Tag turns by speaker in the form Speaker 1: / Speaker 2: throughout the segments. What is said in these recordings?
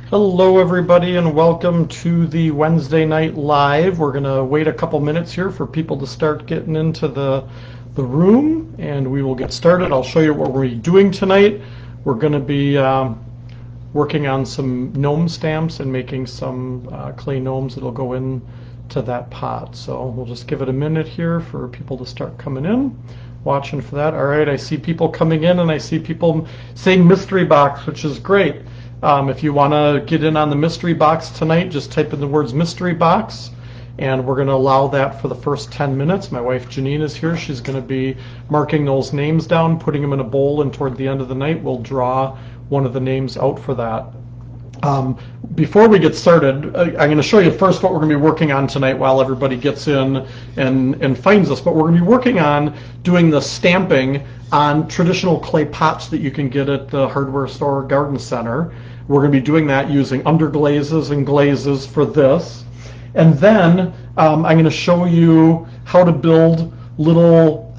Speaker 1: Hello everybody and welcome to the Wednesday night live. We're going to wait a couple minutes here for people to start getting into the room and we will get started. I'll show you what we're doing tonight. We're going to be working on some gnome stamps and making some clay gnomes that'll go in to that pot. So we'll just give it a minute here for people to start coming in, watching for that. All right, I see people coming in and I see people saying mystery box, which is great. If you want to get in on the mystery box tonight, just type in the words mystery box, and we're going to allow that for the first 10 minutes. My wife Janine is here. She's going to be marking those names down, putting them in a bowl, and toward the end of the night, we'll draw one of the names out for that. Before we get started, I'm going to show you first what we're going to be working on tonight while everybody gets in and finds us. But we're going to be working on doing the stamping on traditional clay pots that you can get at the hardware store or garden center. We're going to be doing that using Underglazes and Glazes for this. And then I'm going to show you how to build little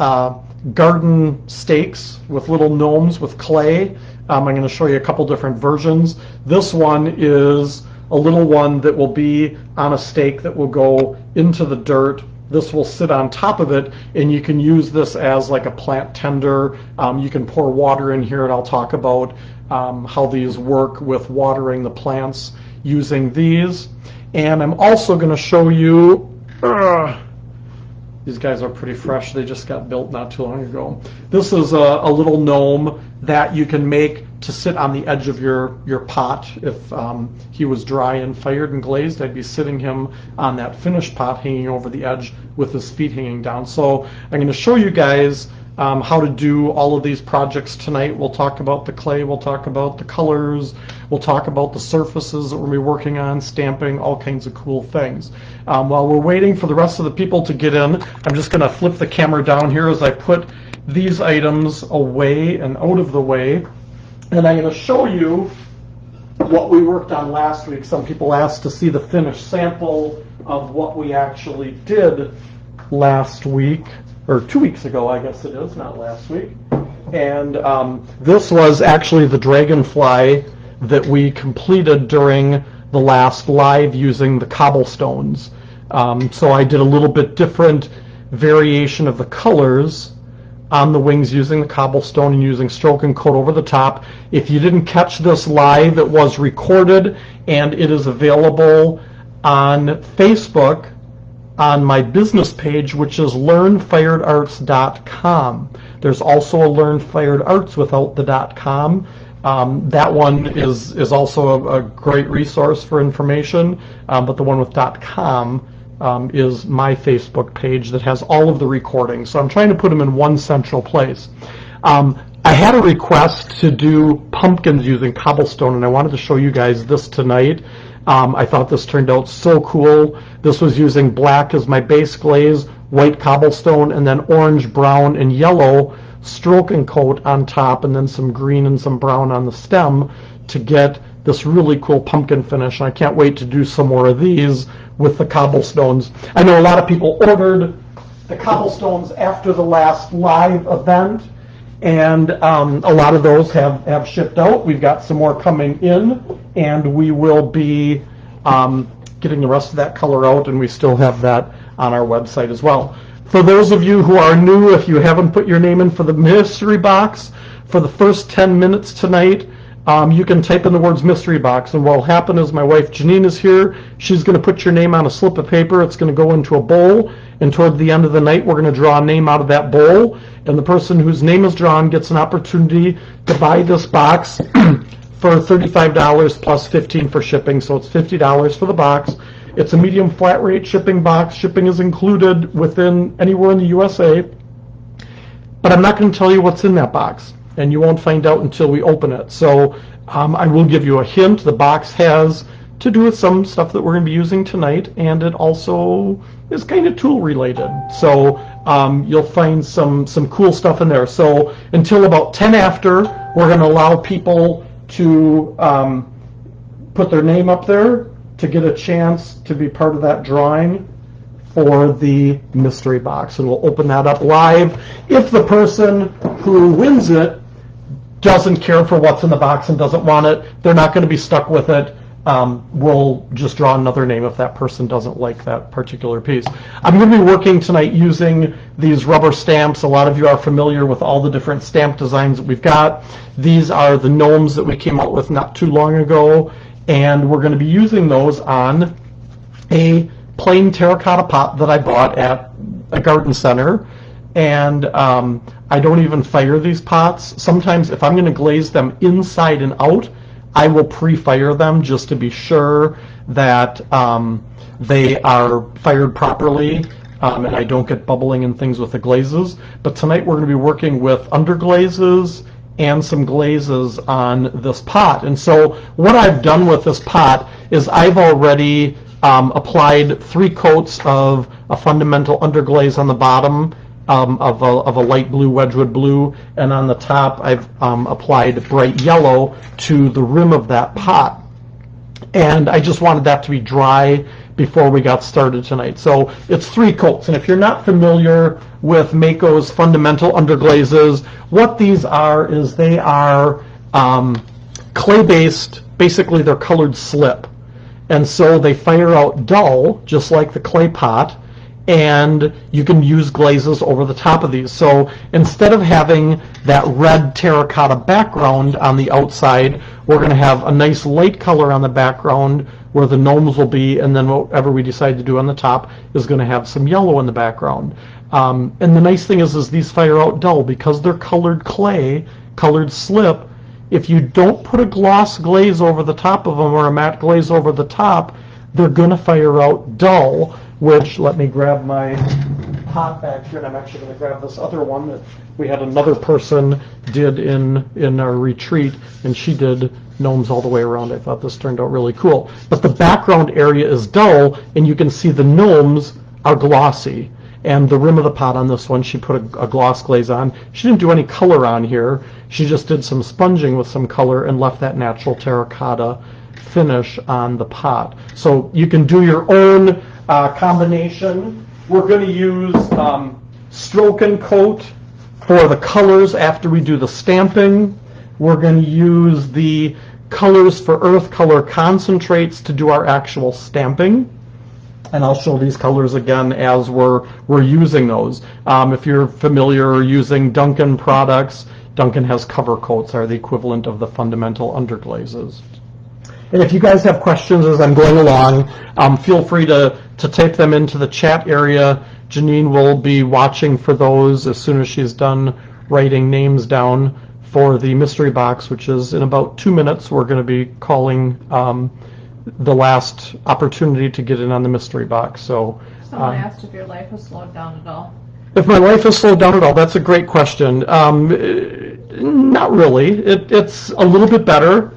Speaker 1: garden stakes with little gnomes with clay. I'm going to show you a couple different versions. This one is a little one that will be on a stake that will go into the dirt. This will sit on top of it, and you can use this as like a plant tender. You can pour water in here, and I'll talk about how these work with watering the plants using these. And I'm also going to show you, these guys are pretty fresh. They just got built not too long ago. This is a little gnome that you can make to sit on the edge of your pot. If he was dry and fired and glazed, I'd be sitting him on that finished pot hanging over the edge with his feet hanging down. So I'm going to show you guys how to do all of these projects tonight. We'll talk about the clay, we'll talk about the colors, we'll talk about the surfaces that we'll be working on, stamping, all kinds of cool things. While we're waiting for the rest of the people to get in, I'm just going to flip the camera down here as I put these items away and out of the way. And I'm going to show you what we worked on last week. Some people asked to see the finished sample of what we actually did last week, or 2 weeks ago, I guess it is, not last week. And this was actually the Dragonfly that we completed during the last live using the cobblestones. So I did a little bit different variation of the colors on the wings using the cobblestone and using stroke and coat over the top. If you didn't catch this live, it was recorded and it is available on Facebook on my business page, which is learnfiredarts.com. There's also a Learn Fired Arts without the .com. That one is also a great resource for information, but the one with .com is my Facebook page that has all of the recordings. So I'm trying to put them in one central place. I had a request to do pumpkins using cobblestone, and I wanted to show you guys this tonight. I thought this turned out so cool. This was using black as my base glaze, white cobblestone, and then orange, brown, and yellow stroke and coat on top, and then some green and some brown on the stem to get this really cool pumpkin finish. And I can't wait to do some more of these with the cobblestones. I know a lot of people ordered the cobblestones after the last live event, and a lot of those have shipped out. We've got some more coming in, and we will be getting the rest of that color out, and we still have that on our website as well. For those of you who are new, if you haven't put your name in for the mystery box, for the first 10 minutes tonight, you can type in the words mystery box, and what will happen is my wife Janine is here. She's going to put your name on a slip of paper. It's going to go into a bowl, and toward the end of the night, we're going to draw a name out of that bowl, and the person whose name is drawn gets an opportunity to buy this box for $35 plus $15 for shipping, so it's $50 for the box. It's a medium flat rate shipping box. Shipping is included within anywhere in the USA, but I'm not going to tell you what's in that box, and you won't find out until we open it. So I will give you a hint. The box has to do with some stuff that we're going to be using tonight, and it also is kind of tool related. So you'll find some cool stuff in there. So until about 10 after, we're going to allow people to put their name up there to get a chance to be part of that drawing for the mystery box. And we'll open that up live. If the person who wins it doesn't care for what's in the box and doesn't want it, they're not going to be stuck with it. we'll just draw another name if that person doesn't like that particular piece. I'm going to be working tonight using these rubber stamps. A lot of you are familiar with all the different stamp designs that we've got. These are the gnomes that we came out with not too long ago, and we're going to be using those on a plain terracotta pot that I bought at a garden center. And I don't even fire these pots. Sometimes if I'm going to glaze them inside and out, I will pre-fire them just to be sure that they are fired properly and I don't get bubbling and things with the glazes. But tonight we're going to be working with underglazes and some glazes on this pot. And so what I've done with this pot is I've already applied 3 coats of a fundamental underglaze on the bottom of a light blue, Wedgwood blue, and on the top I've applied bright yellow to the rim of that pot. And I just wanted that to be dry before we got started tonight. So it's 3 coats, and if you're not familiar with Mako's fundamental underglazes, what these are is they are clay-based, basically they're colored slip. And so they fire out dull, just like the clay pot, and you can use glazes over the top of these. So instead of having that red terracotta background on the outside, we're going to have a nice light color on the background where the gnomes will be, and then whatever we decide to do on the top is going to have some yellow in the background. And the nice thing is these fire out dull because they're colored clay, colored slip. If you don't put a gloss glaze over the top of them or a matte glaze over the top, they're going to fire out dull, which, let me grab my pot back here, and I'm actually going to grab this other one that we had another person did in our retreat, and she did gnomes all the way around. I thought this turned out really cool. But the background area is dull, and you can see the gnomes are glossy. And the rim of the pot on this one, she put a gloss glaze on. She didn't do any color on here. She just did some sponging with some color and left that natural terracotta finish on the pot. So you can do your own combination. We're going to use stroke and coat for the colors after we do the stamping. We're going to use the colors for earth color concentrates to do our actual stamping. And I'll show these colors again as we're using those. If you're familiar using Duncan products, Duncan has cover coats, are the equivalent of the fundamental underglazes. And if you guys have questions as I'm going along, feel free to type them into the chat area. Janine will be watching for those as soon as she's done writing names down for the mystery box, which is in about 2 minutes. We're going to be calling the last opportunity to get in on the mystery box. So
Speaker 2: someone asked if your life has slowed down at all.
Speaker 1: If my life has slowed down at all, that's a great question. Not really. It's a little bit better.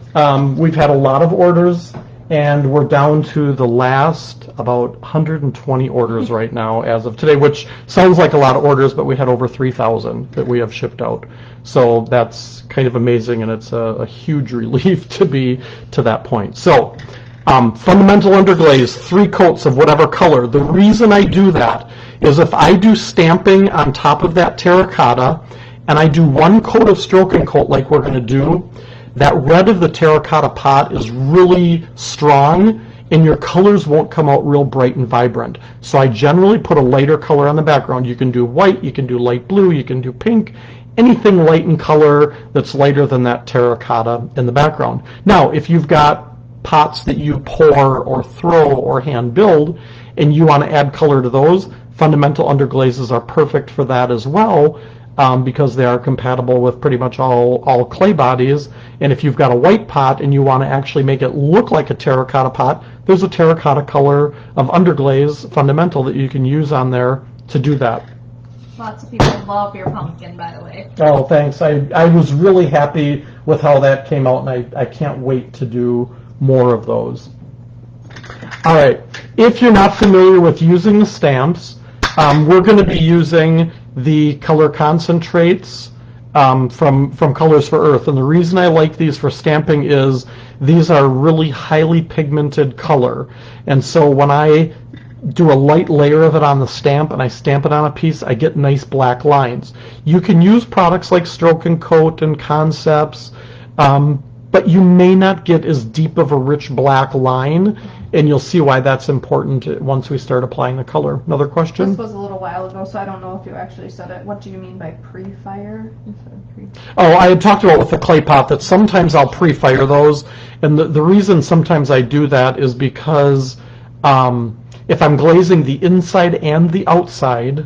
Speaker 1: We've had a lot of orders, and we're down to the last about 120 orders right now as of today, which sounds like a lot of orders, but we had over 3,000 that we have shipped out. So that's kind of amazing, and it's a huge relief to be to that point. So fundamental underglaze, 3 coats of whatever color. The reason I do that is if I do stamping on top of that terracotta and I do 1 coat of stroke and coat like we're going to do, that red of the terracotta pot is really strong and your colors won't come out real bright and vibrant. So I generally put a lighter color on the background. You can do white, you can do light blue, you can do pink, anything light in color that's lighter than that terracotta in the background. Now, if you've got pots that you pour or throw or hand build and you want to add color to those, fundamental underglazes are perfect for that as well, because they are compatible with pretty much all clay bodies. And if you've got a white pot and you want to actually make it look like a terracotta pot, there's a terracotta color of underglaze fundamental that you can use on there to do that.
Speaker 2: Lots of people love your pumpkin, by the way.
Speaker 1: Oh, thanks. I was really happy with how that came out, and I can't wait to do more of those. All right, if you're not familiar with using the stamps, we're going to be using the color concentrates from Colors for Earth. And the reason I like these for stamping is these are really highly pigmented color. And so when I do a light layer of it on the stamp and I stamp it on a piece, I get nice black lines. You can use products like Stroke and Coat and Concepts, but you may not get as deep of a rich black line, and you'll see why that's important once we start applying the color. Another question?
Speaker 2: This was a little while ago, so I don't know if you actually said it. What do you mean by pre-fire? You said pre-
Speaker 1: Oh, I had talked about with the clay pot that sometimes I'll pre-fire those, and the reason sometimes I do that is because if I'm glazing the inside and the outside,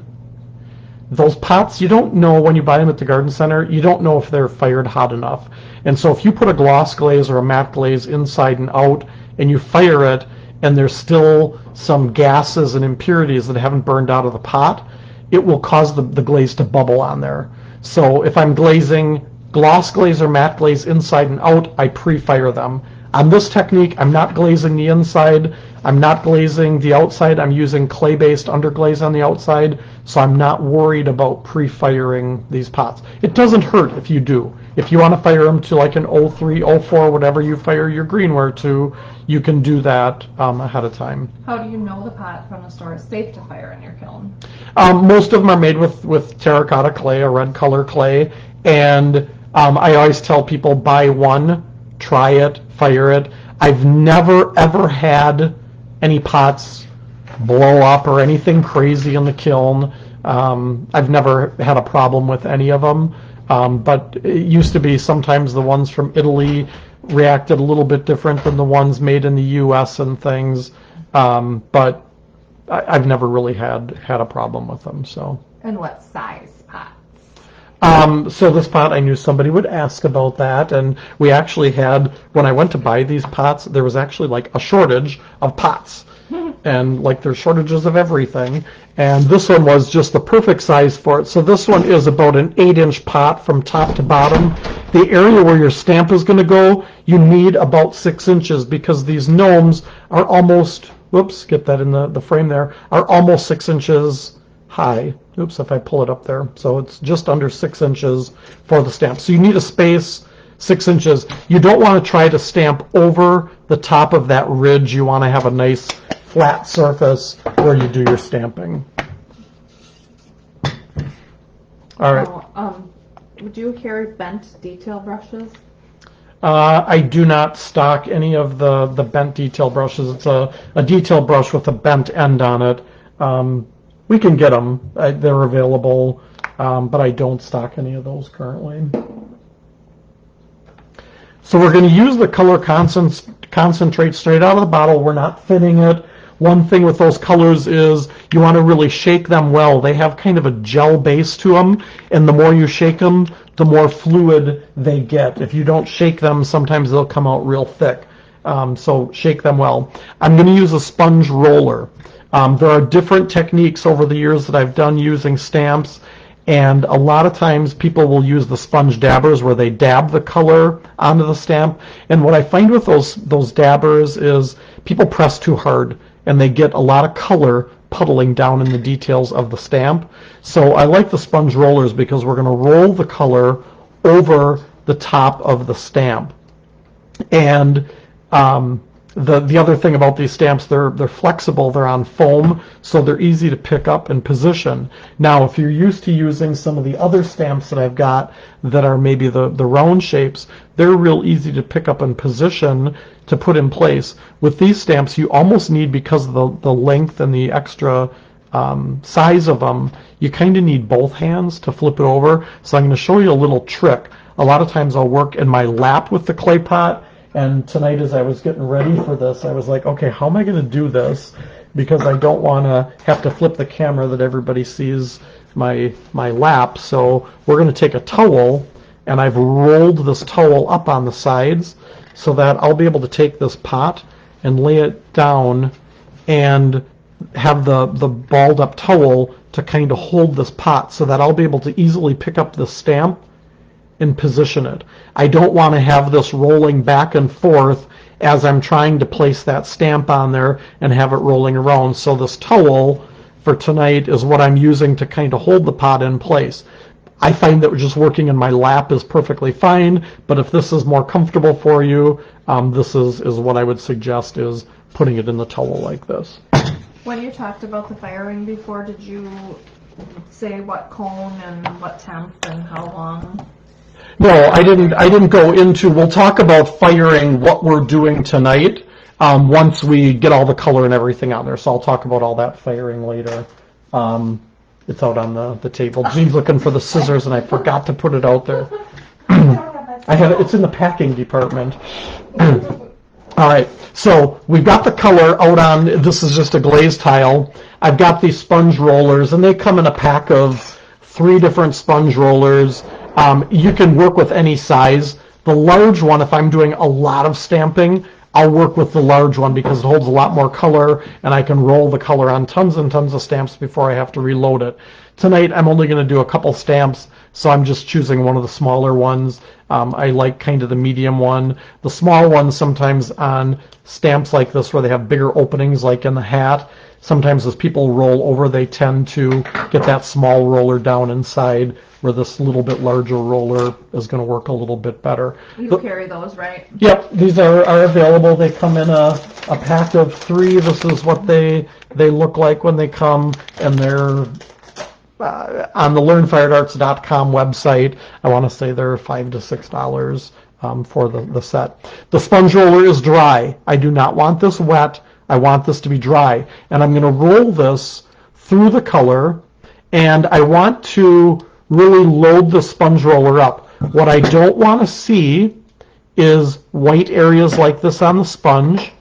Speaker 1: those pots, you don't know when you buy them at the garden center, you don't know if they're fired hot enough. And so if you put a gloss glaze or a matte glaze inside and out and you fire it and there's still some gases and impurities that haven't burned out of the pot, it will cause the glaze to bubble on there. So if I'm glazing gloss glaze or matte glaze inside and out, I pre-fire them. On this technique, I'm not glazing the inside, I'm not glazing the outside, I'm using clay-based underglaze on the outside, so I'm not worried about pre-firing these pots. It doesn't hurt if you do. If you want to fire them to like an 03, 04, whatever you fire your greenware to, you can do that ahead of time.
Speaker 2: How do you know the pot from the store is safe to fire in your kiln?
Speaker 1: Most of them are made with terracotta clay, a red color clay, and I always tell people buy one, try it, fire it. I've never ever had any pots blow up or anything crazy in the kiln. I've never had a problem with any of them, but it used to be sometimes the ones from Italy reacted a little bit different than the ones made in the U.S. and things, but I've never really had a problem with them. So.
Speaker 2: And what size pots?
Speaker 1: So this pot, I knew somebody would ask about that, and we actually had, when I went to buy these pots, there was actually like a shortage of pots, and like there's shortages of everything, and this one was just the perfect size for it. So this one is about an 8-inch pot from top to bottom. The area where your stamp is going to go, you need about 6 inches because these gnomes are almost, whoops, get that in the frame there, are almost 6 inches high. Oops, if I pull it up there. So it's just under 6 inches for the stamp. So you need a space 6 inches. You don't want to try to stamp over the top of that ridge. You want to have a nice flat surface where you do your stamping. All right.
Speaker 2: Would you carry bent detail brushes?
Speaker 1: I do not stock any of the bent detail brushes. It's a detail brush with a bent end on it. We can get them. They're available, but I don't stock any of those currently. So we're going to use the color concentrate straight out of the bottle. We're not thinning it. One thing with those colors is you want to really shake them well. They have kind of a gel base to them, and the more you shake them, the more fluid they get. If you don't shake them, sometimes they'll come out real thick. So shake them well. I'm going to use a sponge roller. There are different techniques over the years that I've done using stamps, and a lot of times people will use the sponge dabbers where they dab the color onto the stamp. And what I find with those dabbers is people press too hard and they get a lot of color puddling down in the details of the stamp. So I like the sponge rollers because we're going to roll the color over the top of the stamp. And the other thing about these stamps, they're flexible, they're on foam, so they're easy to pick up and position. Now, if you're used to using some of the other stamps that I've got that are maybe the round shapes, they're real easy to pick up and position to put in place. With these stamps, you almost need, because of the length and the extra size of them, you kind of need both hands to flip it over. So I'm going to show you a little trick. A lot of times I'll work in my lap with the clay pot. And tonight, as I was getting ready for this, I was like, okay, how am I going to do this? Because I don't want to have to flip the camera that everybody sees my lap. So we're going to take a towel, and I've rolled this towel up on the sides so that I'll be able to take this pot and lay it down and have the balled up towel to kind of hold this pot so that I'll be able to easily pick up the stamp and position it. I don't want to have this rolling back and forth as I'm trying to place that stamp on there and have it rolling around. So this towel for tonight is what I'm using to kind of hold the pot in place. I find that just working in my lap is perfectly fine, but if this is more comfortable for you, this is what I would suggest, is putting it in the towel like this.
Speaker 2: When you talked about the firing before, did you say what cone and what temp and how long?
Speaker 1: No, I didn't go into, we'll talk about firing what we're doing tonight once we get all the color and everything on there. So I'll talk about all that firing later. It's out on the table. Jean's looking for the scissors and I forgot to put it out there. I have it, it's in the packing department. All right, so we've got the color out on, this is just a glaze tile. I've got these sponge rollers and they come in a pack of 3 different sponge rollers. You can work with any size. The large one, if I'm doing a lot of stamping, I'll work with the large one because it holds a lot more color and I can roll the color on tons and tons of stamps before I have to reload it. Tonight I'm only going to do a couple stamps, so I'm just choosing one of the smaller ones. I like kind of the medium one. The small ones sometimes on stamps like this where they have bigger openings like in the hat, sometimes as people roll over they tend to get that small roller down inside where this little bit larger roller is going to work a little bit better.
Speaker 2: You carry those, right?
Speaker 1: Yep, these are available. They come in a pack of 3. This is what they look like when they come, and they're on the learnfiredarts.com website. I want to say they're $5 to $6 for the set. The sponge roller is dry. I do not want this wet. I want this to be dry. And I'm going to roll this through the color, and I want to really load the sponge roller up. What I don't want to see is white areas like this on the sponge.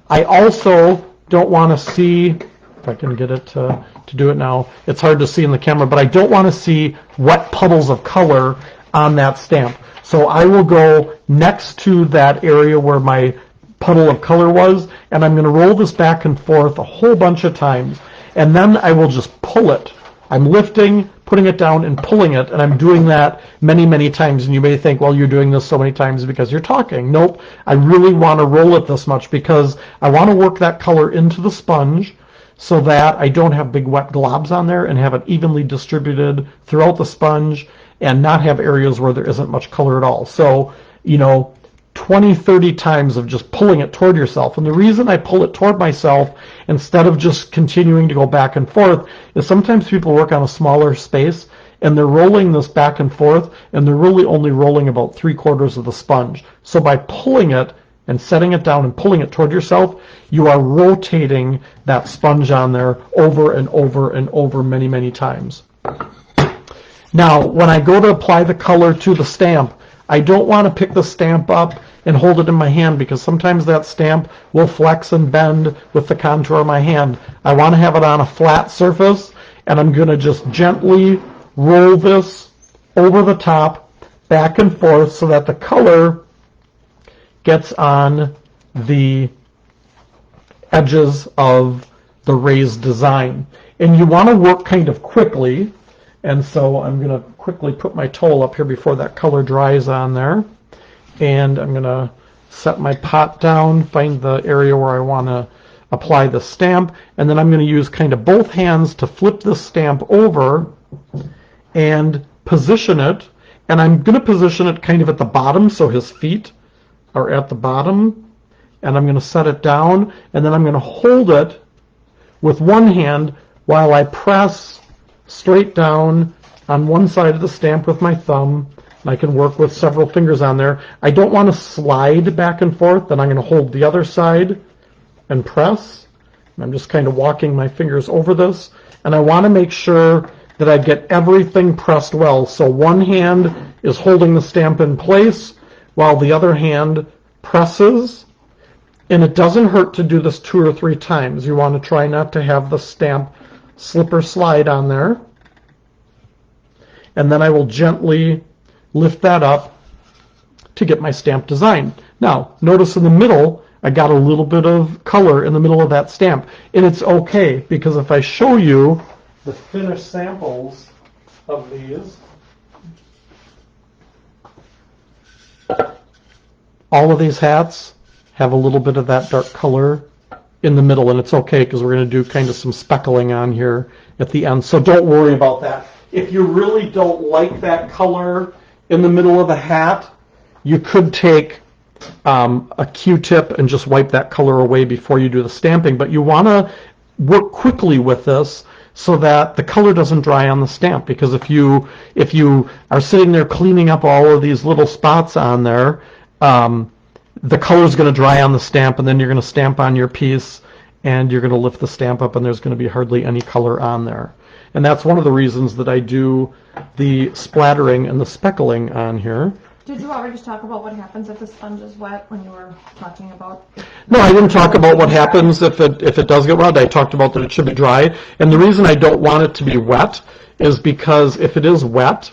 Speaker 1: I also don't want to see, if I can get it to do it now, it's hard to see in the camera, but I don't want to see wet puddles of color on that stamp. So I will go next to that area where my puddle of color was, and I'm going to roll this back and forth a whole bunch of times, and then I will just pull it. I'm lifting, putting it down, and pulling it, and I'm doing that many, many times. And you may think, well, you're doing this so many times because you're talking. Nope, I really want to roll it this much because I want to work that color into the sponge so that I don't have big wet globs on there and have it evenly distributed throughout the sponge and not have areas where there isn't much color at all. So, 20, 30 times of just pulling it toward yourself. And the reason I pull it toward myself instead of just continuing to go back and forth is sometimes people work on a smaller space and they're rolling this back and forth and they're really only rolling about 3/4 of the sponge. So by pulling it and setting it down and pulling it toward yourself, you are rotating that sponge on there over and over and over many, many times. Now, when I go to apply the color to the stamp, I don't want to pick the stamp up and hold it in my hand because sometimes that stamp will flex and bend with the contour of my hand. I want to have it on a flat surface, and I'm going to just gently roll this over the top, back and forth, so that the color gets on the edges of the raised design. And you want to work kind of quickly, and so I'm going to quickly put my towel up here before that color dries on there. And I'm going to set my pot down, find the area where I want to apply the stamp, and then I'm going to use kind of both hands to flip the stamp over and position it. And I'm going to position it kind of at the bottom so his feet are at the bottom. And I'm going to set it down, and then I'm going to hold it with one hand while I press straight down on one side of the stamp with my thumb. And I can work with several fingers on there. I don't want to slide back and forth, then I'm going to hold the other side and press. And I'm just kind of walking my fingers over this. And I want to make sure that I get everything pressed well. So one hand is holding the stamp in place while the other hand presses. And it doesn't hurt to do this 2 or 3 times. You want to try not to have the stamp slip or slide on there. And then I will gently lift that up to get my stamp design. Now, notice in the middle, I got a little bit of color in the middle of that stamp. And it's okay, because if I show you the finished samples of these, all of these hats have a little bit of that dark color in the middle, and it's okay because we're going to do kind of some speckling on here at the end, so don't worry about that. If you really don't like that color in the middle of the hat, you could take a Q-tip and just wipe that color away before you do the stamping, but you want to work quickly with this so that the color doesn't dry on the stamp. Because if you are sitting there cleaning up all of these little spots on there, the color is going to dry on the stamp, and then you're going to stamp on your piece, and you're going to lift the stamp up, and there's going to be hardly any color on there. And that's one of the reasons that I do the splattering and the speckling on here.
Speaker 2: Did you already just talk about what happens if the sponge is wet when you were talking about?
Speaker 1: No, I didn't talk about what happens if it does get wet. I talked about that it should be dry. And the reason I don't want it to be wet is because if it is wet,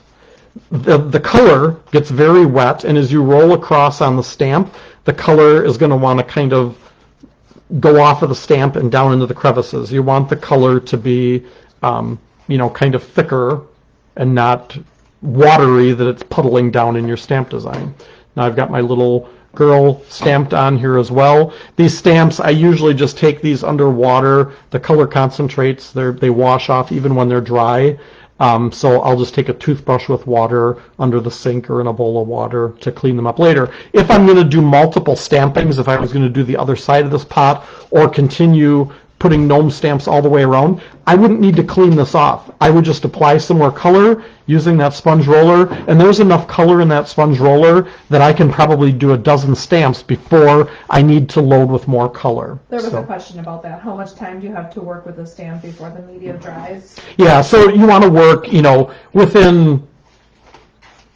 Speaker 1: the color gets very wet, and as you roll across on the stamp, the color is going to want to kind of go off of the stamp and down into the crevices. You want the color to be, kind of thicker and not watery, that it's puddling down in your stamp design. Now I've got my little girl stamped on here as well. These stamps, I usually just take these under water. The color concentrates, they wash off even when they're dry. So I'll just take a toothbrush with water under the sink or in a bowl of water to clean them up later. If I'm going to do multiple stampings, if I was going to do the other side of this pot or continue putting gnome stamps all the way around, I wouldn't need to clean this off. I would just apply some more color using that sponge roller, and there's enough color in that sponge roller that I can probably do a dozen stamps before I need to load with more color.
Speaker 2: There was a question about that. How much time do you have to work with the stamp before the media dries?
Speaker 1: Yeah, so you want to work, within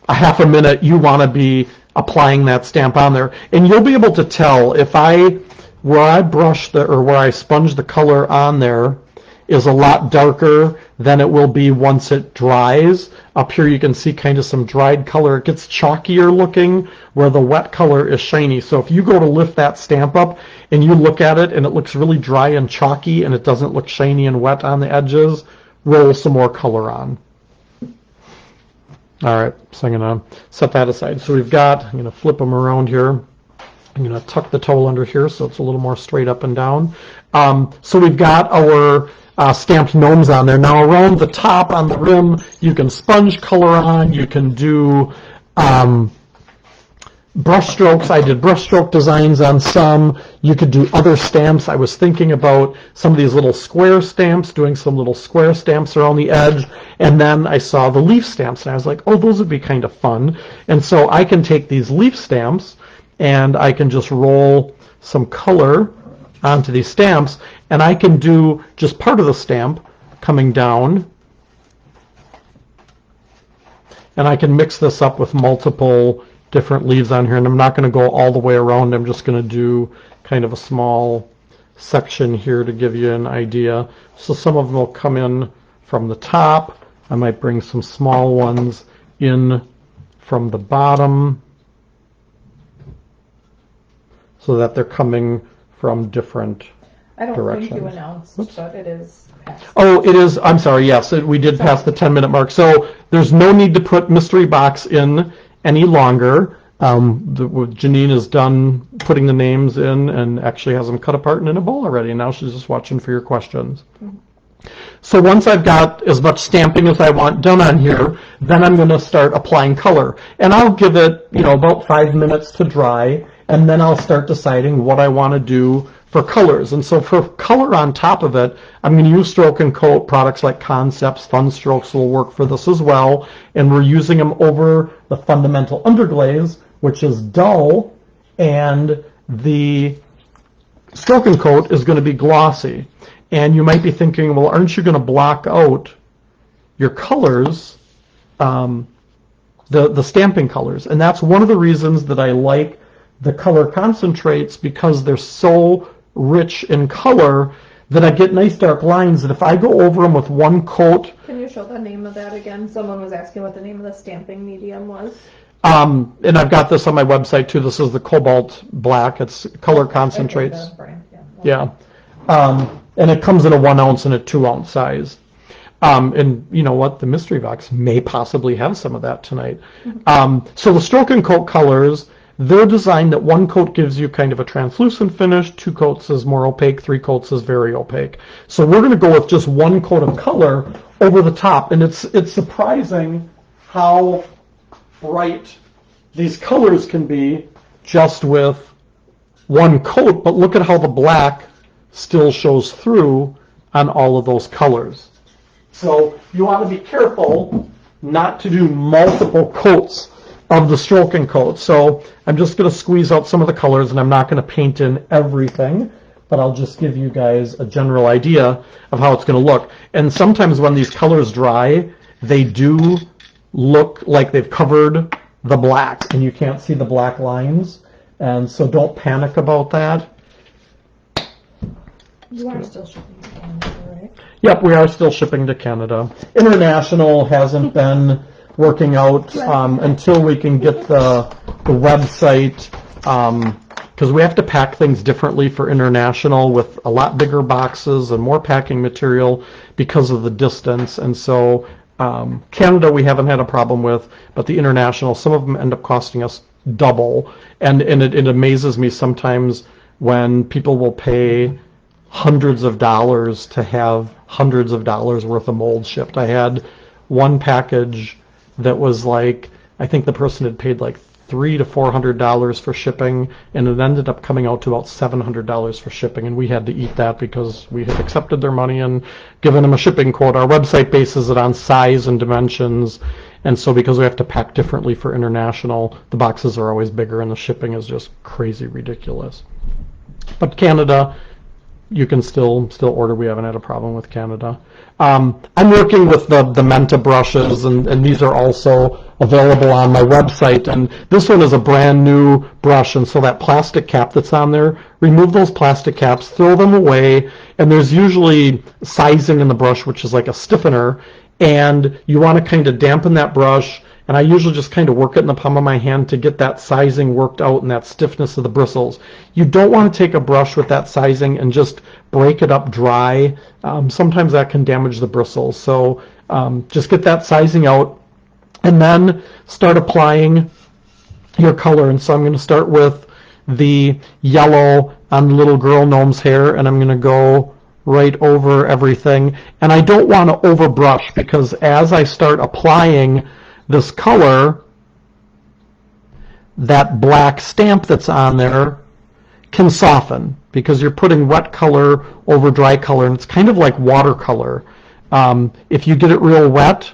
Speaker 1: a half a minute, you want to be applying that stamp on there. And you'll be able to tell if where I sponge the color on there is a lot darker than it will be once it dries. Up here you can see kind of some dried color. It gets chalkier looking where the wet color is shiny. So if you go to lift that stamp up and you look at it and it looks really dry and chalky and it doesn't look shiny and wet on the edges, roll some more color on. All right, so I'm going to set that aside. So I'm going to flip them around here. I'm going to tuck the towel under here so it's a little more straight up and down. So we've got our stamped gnomes on there. Now around the top on the rim, you can sponge color on. You can do brush strokes. I did brush stroke designs on some. You could do other stamps. I was thinking about some of these little square stamps, doing some little square stamps around the edge. And then I saw the leaf stamps, and I was like, oh, those would be kind of fun. And so I can take these leaf stamps, and I can just roll some color onto these stamps, and I can do just part of the stamp coming down, and I can mix this up with multiple different leaves on here, and I'm not going to go all the way around. I'm just going to do kind of a small section here to give you an idea. So some of them will come in from the top. I might bring some small ones in from the bottom, so that they're coming from different
Speaker 2: I don't
Speaker 1: directions.
Speaker 2: think you announced, but it is passed.
Speaker 1: Oh, it is. I'm sorry. Yes, we did pass the 10-minute mark. So there's no need to put mystery box in any longer. Janine is done putting the names in and actually has them cut apart and in a bowl already. And now she's just watching for your questions. Mm-hmm. So once I've got as much stamping as I want done on here, then I'm going to start applying color. And I'll give it, about 5 minutes to dry, and then I'll start deciding what I want to do for colors. And so for color on top of it, I'm going to use Stroke and Coat. Products like Concepts, Fun Strokes will work for this as well. And we're using them over the fundamental underglaze, which is dull, and the Stroke and Coat is going to be glossy. And you might be thinking, well, aren't you going to block out your colors, the stamping colors? And that's one of the reasons that I like the color concentrates, because they're so rich in color that I get nice dark lines that if I go over them with one coat.
Speaker 2: Can you show the name of that again? Someone was asking what the name of the stamping medium was.
Speaker 1: And I've got this on my website too. This is the Cobalt Black. It's color concentrates.
Speaker 2: Okay, the brand,
Speaker 1: yeah. And it comes in a 1 ounce and a 2 ounce size. And you know what? The mystery box may possibly have some of that tonight. So the Stroke and Coat colors, they're designed that 1 coat gives you kind of a translucent finish, 2 coats is more opaque, 3 coats is very opaque. So we're going to go with just 1 coat of color over the top. And it's surprising how bright these colors can be just with 1 coat, but look at how the black still shows through on all of those colors. So you want to be careful not to do multiple coats of the stroking coat. So I'm just going to squeeze out some of the colors, and I'm not going to paint in everything, but I'll just give you guys a general idea of how it's going to look. And sometimes when these colors dry, they do look like they've covered the black, and you can't see the black lines. And so don't panic about that.
Speaker 2: You are still shipping to Canada, right?
Speaker 1: Yep, we are still shipping to Canada. International hasn't been working out until we can get the website, because we have to pack things differently for international with a lot bigger boxes and more packing material because of the distance. And so Canada we haven't had a problem with, but the international, some of them end up costing us double. And it amazes me sometimes when people will pay hundreds of dollars to have hundreds of dollars worth of mold shipped. I had one package that was like, I think the person had paid like $300 to $400 for shipping, and it ended up coming out to about $700 for shipping, and we had to eat that because we had accepted their money and given them a shipping quote. Our website bases it on size and dimensions, and so because we have to pack differently for international, the boxes are always bigger and the shipping is just crazy ridiculous. But Canada, you can still order. We haven't had a problem with Canada. I'm working with the Menta brushes, and these are also available on my website. And this one is a brand new brush, and so that plastic cap that's on there, remove those plastic caps, throw them away, and there's usually sizing in the brush, which is like a stiffener, and you want to kind of dampen that brush. And I usually just kind of work it in the palm of my hand to get that sizing worked out and that stiffness of the bristles. You don't want to take a brush with that sizing and just break it up dry. Sometimes that can damage the bristles. So just get that sizing out and then start applying your color. And so I'm going to start with the yellow on the little girl gnome's hair, and I'm going to go right over everything. And I don't want to overbrush, because as I start applying this color, that black stamp that's on there can soften because you're putting wet color over dry color, and it's kind of like watercolor. If you get it real wet,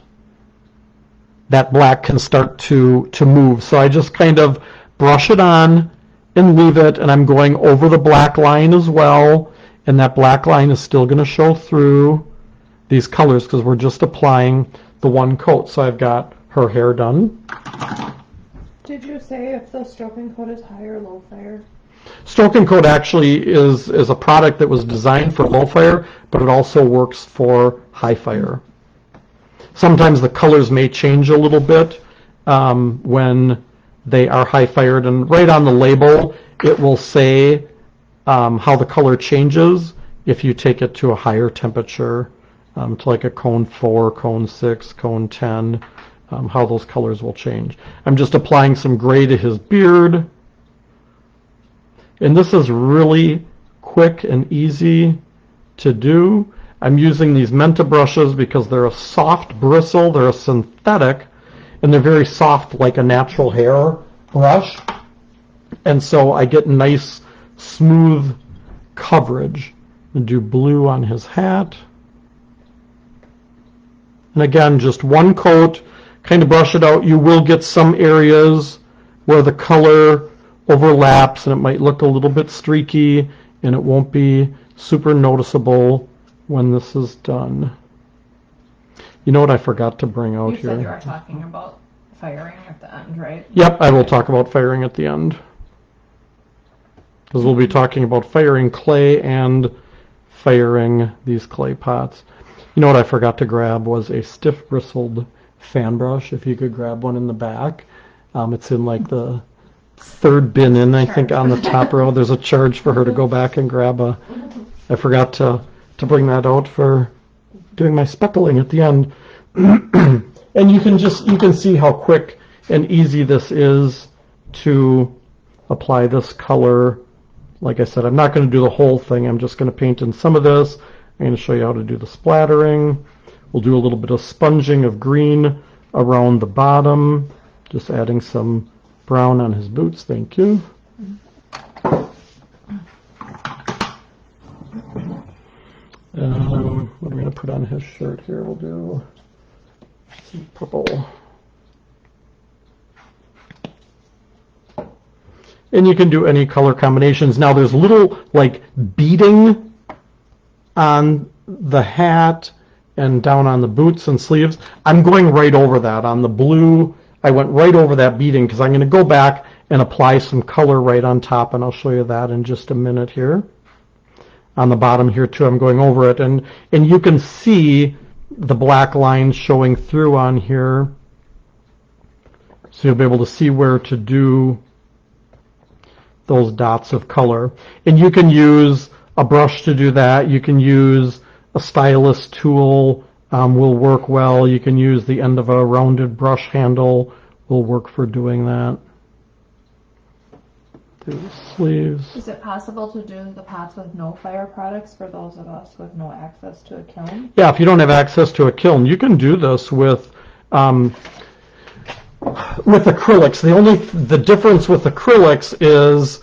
Speaker 1: that black can start to move. So I just kind of brush it on and leave it, and I'm going over the black line as well, and that black line is still going to show through these colors because we're just applying the one coat. So I've got her hair done.
Speaker 2: Did you say if the stroking coat is high or low fire?
Speaker 1: Stroking coat actually is a product that was designed for low fire, but it also works for high fire. Sometimes the colors may change a little bit when they are high fired, and right on the label it will say how the color changes if you take it to a higher temperature, to like a cone 4, cone 6, cone 10. How those colors will change. I'm just applying some gray to his beard. And this is really quick and easy to do. I'm using these Menta brushes because they're a soft bristle, they're a synthetic, and they're very soft like a natural hair brush. And so I get nice, smooth coverage. I'm going to do blue on his hat. And again, just one coat. Kind of brush it out. You will get some areas where the color overlaps and it might look a little bit streaky, and it won't be super noticeable when this is done. You know what I forgot to bring out here?
Speaker 2: You said you were talking about firing at the end, right?
Speaker 1: Yep, I will talk about firing at the end, because we'll be talking about firing clay and firing these clay pots. You know what I forgot to grab was a stiff bristled fan brush. If you could grab one in the back. It's in like the third bin in, I think, on the top row. There's a charge for her to go back and grab a. I forgot to bring that out for doing my speckling at the end. And you can see how quick and easy this is to apply this color. Like I said, I'm not going to do the whole thing. I'm just going to paint in some of this. I'm going to show you how to do the splattering. We'll do a little bit of sponging of green around the bottom, just adding some brown on his boots. Thank you. What are we going going to put on his shirt here. We'll do some purple. And you can do any color combinations. Now there's little like beading on the hat and down on the boots and sleeves. I'm going right over that. On the blue, I went right over that beading because I'm going to go back and apply some color right on top, and I'll show you that in just a minute here. On the bottom here too, I'm going over it, and you can see the black lines showing through on here. So you'll be able to see where to do those dots of color. And you can use a brush to do that. You can use a stylus tool, will work well. You can use the end of a rounded brush handle, will work for doing that. Do the sleeves.
Speaker 2: Is it possible to do the pots with no fire products for those of us with no access to a kiln?
Speaker 1: Yeah, if you don't have access to a kiln, you can do this with acrylics. The difference with acrylics is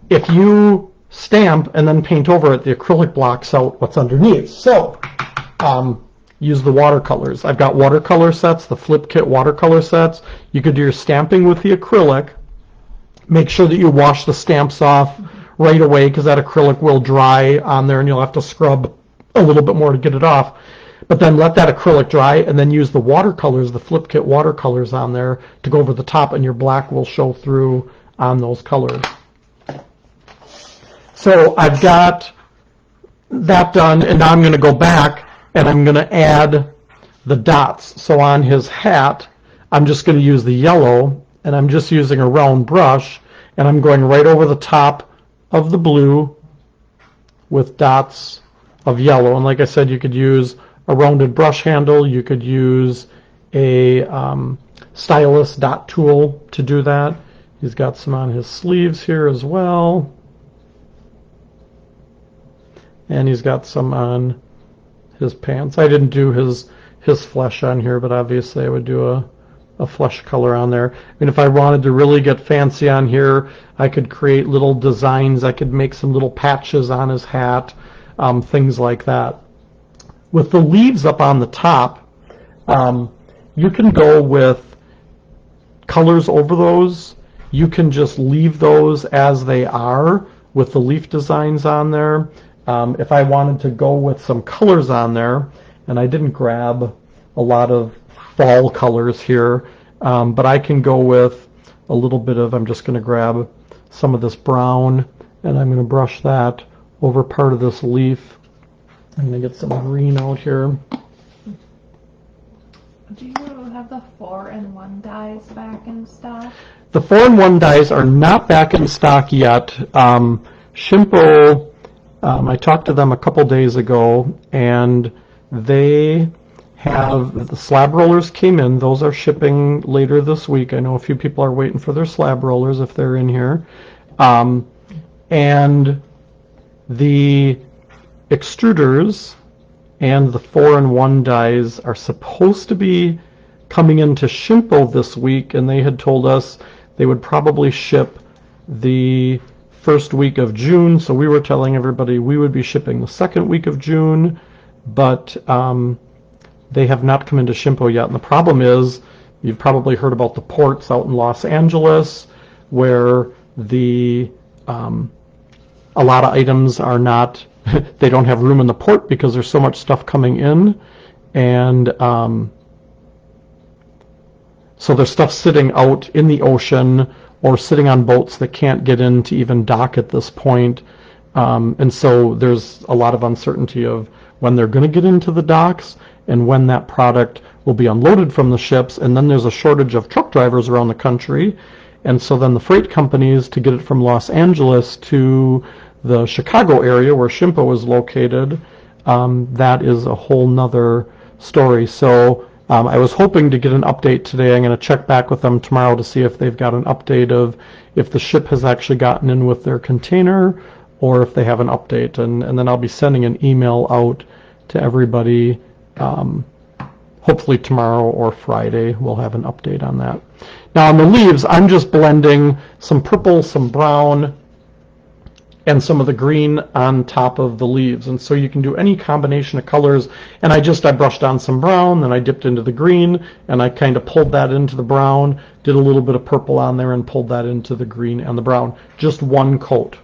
Speaker 1: if you stamp and then paint over it, the acrylic blocks out what's underneath. So use the watercolors. I've got watercolor sets, the flip kit watercolor sets. You could do your stamping with the acrylic. Make sure that you wash the stamps off right away because that acrylic will dry on there and you'll have to scrub a little bit more to get it off. But then let that acrylic dry and then use the watercolors, the flip kit watercolors on there to go over the top, and your black will show through on those colors. So I've got that done, and now I'm going to go back and I'm going to add the dots. So on his hat, I'm just going to use the yellow, and I'm just using a round brush, and I'm going right over the top of the blue with dots of yellow. And like I said, you could use a rounded brush handle. You could use a stylus dot tool to do that. He's got some on his sleeves here as well. And he's got some on his pants. I didn't do his flesh on here, but obviously I would do a flesh color on there. I mean, if I wanted to really get fancy on here, I could create little designs. I could make some little patches on his hat, things like that. With the leaves up on the top, you can go with colors over those. You can just leave those as they are with the leaf designs on there. If I wanted to go with some colors on there, and I didn't grab a lot of fall colors here, but I can go with a little bit of, I'm just going to grab some of this brown, and I'm going to brush that over part of this leaf. I'm going to get some green out here.
Speaker 2: Do you have the 4-in-1 dyes back in stock?
Speaker 1: The 4-in-1 dyes are not back in stock yet. Shimpo, I talked to them a couple days ago, and they have, the slab rollers came in. Those are shipping later this week. I know a few people are waiting for their slab rollers if they're in here. And the extruders and the 4-in-1 dyes are supposed to be coming into Shimpo this week, and they had told us they would probably ship the first week of June, so we were telling everybody we would be shipping the second week of June, but they have not come into Shimpo yet. And the problem is, you've probably heard about the ports out in Los Angeles, where the a lot of items are not, they don't have room in the port because there's so much stuff coming in, and so there's stuff sitting out in the ocean or sitting on boats that can't get in to even dock at this point. And so there's a lot of uncertainty of when they're going to get into the docks and when that product will be unloaded from the ships. And then there's a shortage of truck drivers around the country. And so then the freight companies, to get it from Los Angeles to the Chicago area where Shimpo is located, that is a whole nother story. So I was hoping to get an update today. I'm going to check back with them tomorrow to see if they've got an update of if the ship has actually gotten in with their container or if they have an update. And then I'll be sending an email out to everybody. Hopefully tomorrow or Friday we'll have an update on that. Now on the leaves, I'm just blending some purple, some brown, and some of the green on top of the leaves. And so you can do any combination of colors. And I brushed on some brown, then I dipped into the green, and I kind of pulled that into the brown, did a little bit of purple on there, and pulled that into the green and the brown. Just one coat.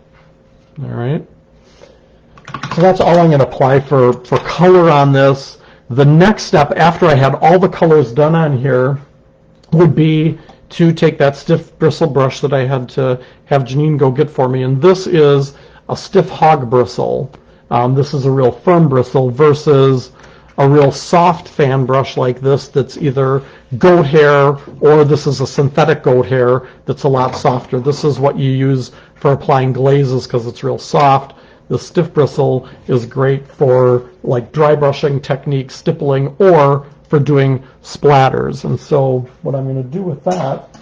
Speaker 1: All right. So that's all I'm going to apply for color on this. The next step, after I had all the colors done on here, would be to take that stiff bristle brush that I had to have Janine go get for me. And this is a stiff hog bristle. This is a real firm bristle versus a real soft fan brush like this that's either goat hair, or this is a synthetic goat hair that's a lot softer. This is what you use for applying glazes because it's real soft. The stiff bristle is great for like dry brushing techniques, stippling, or for doing splatters. And so what I'm going to do with that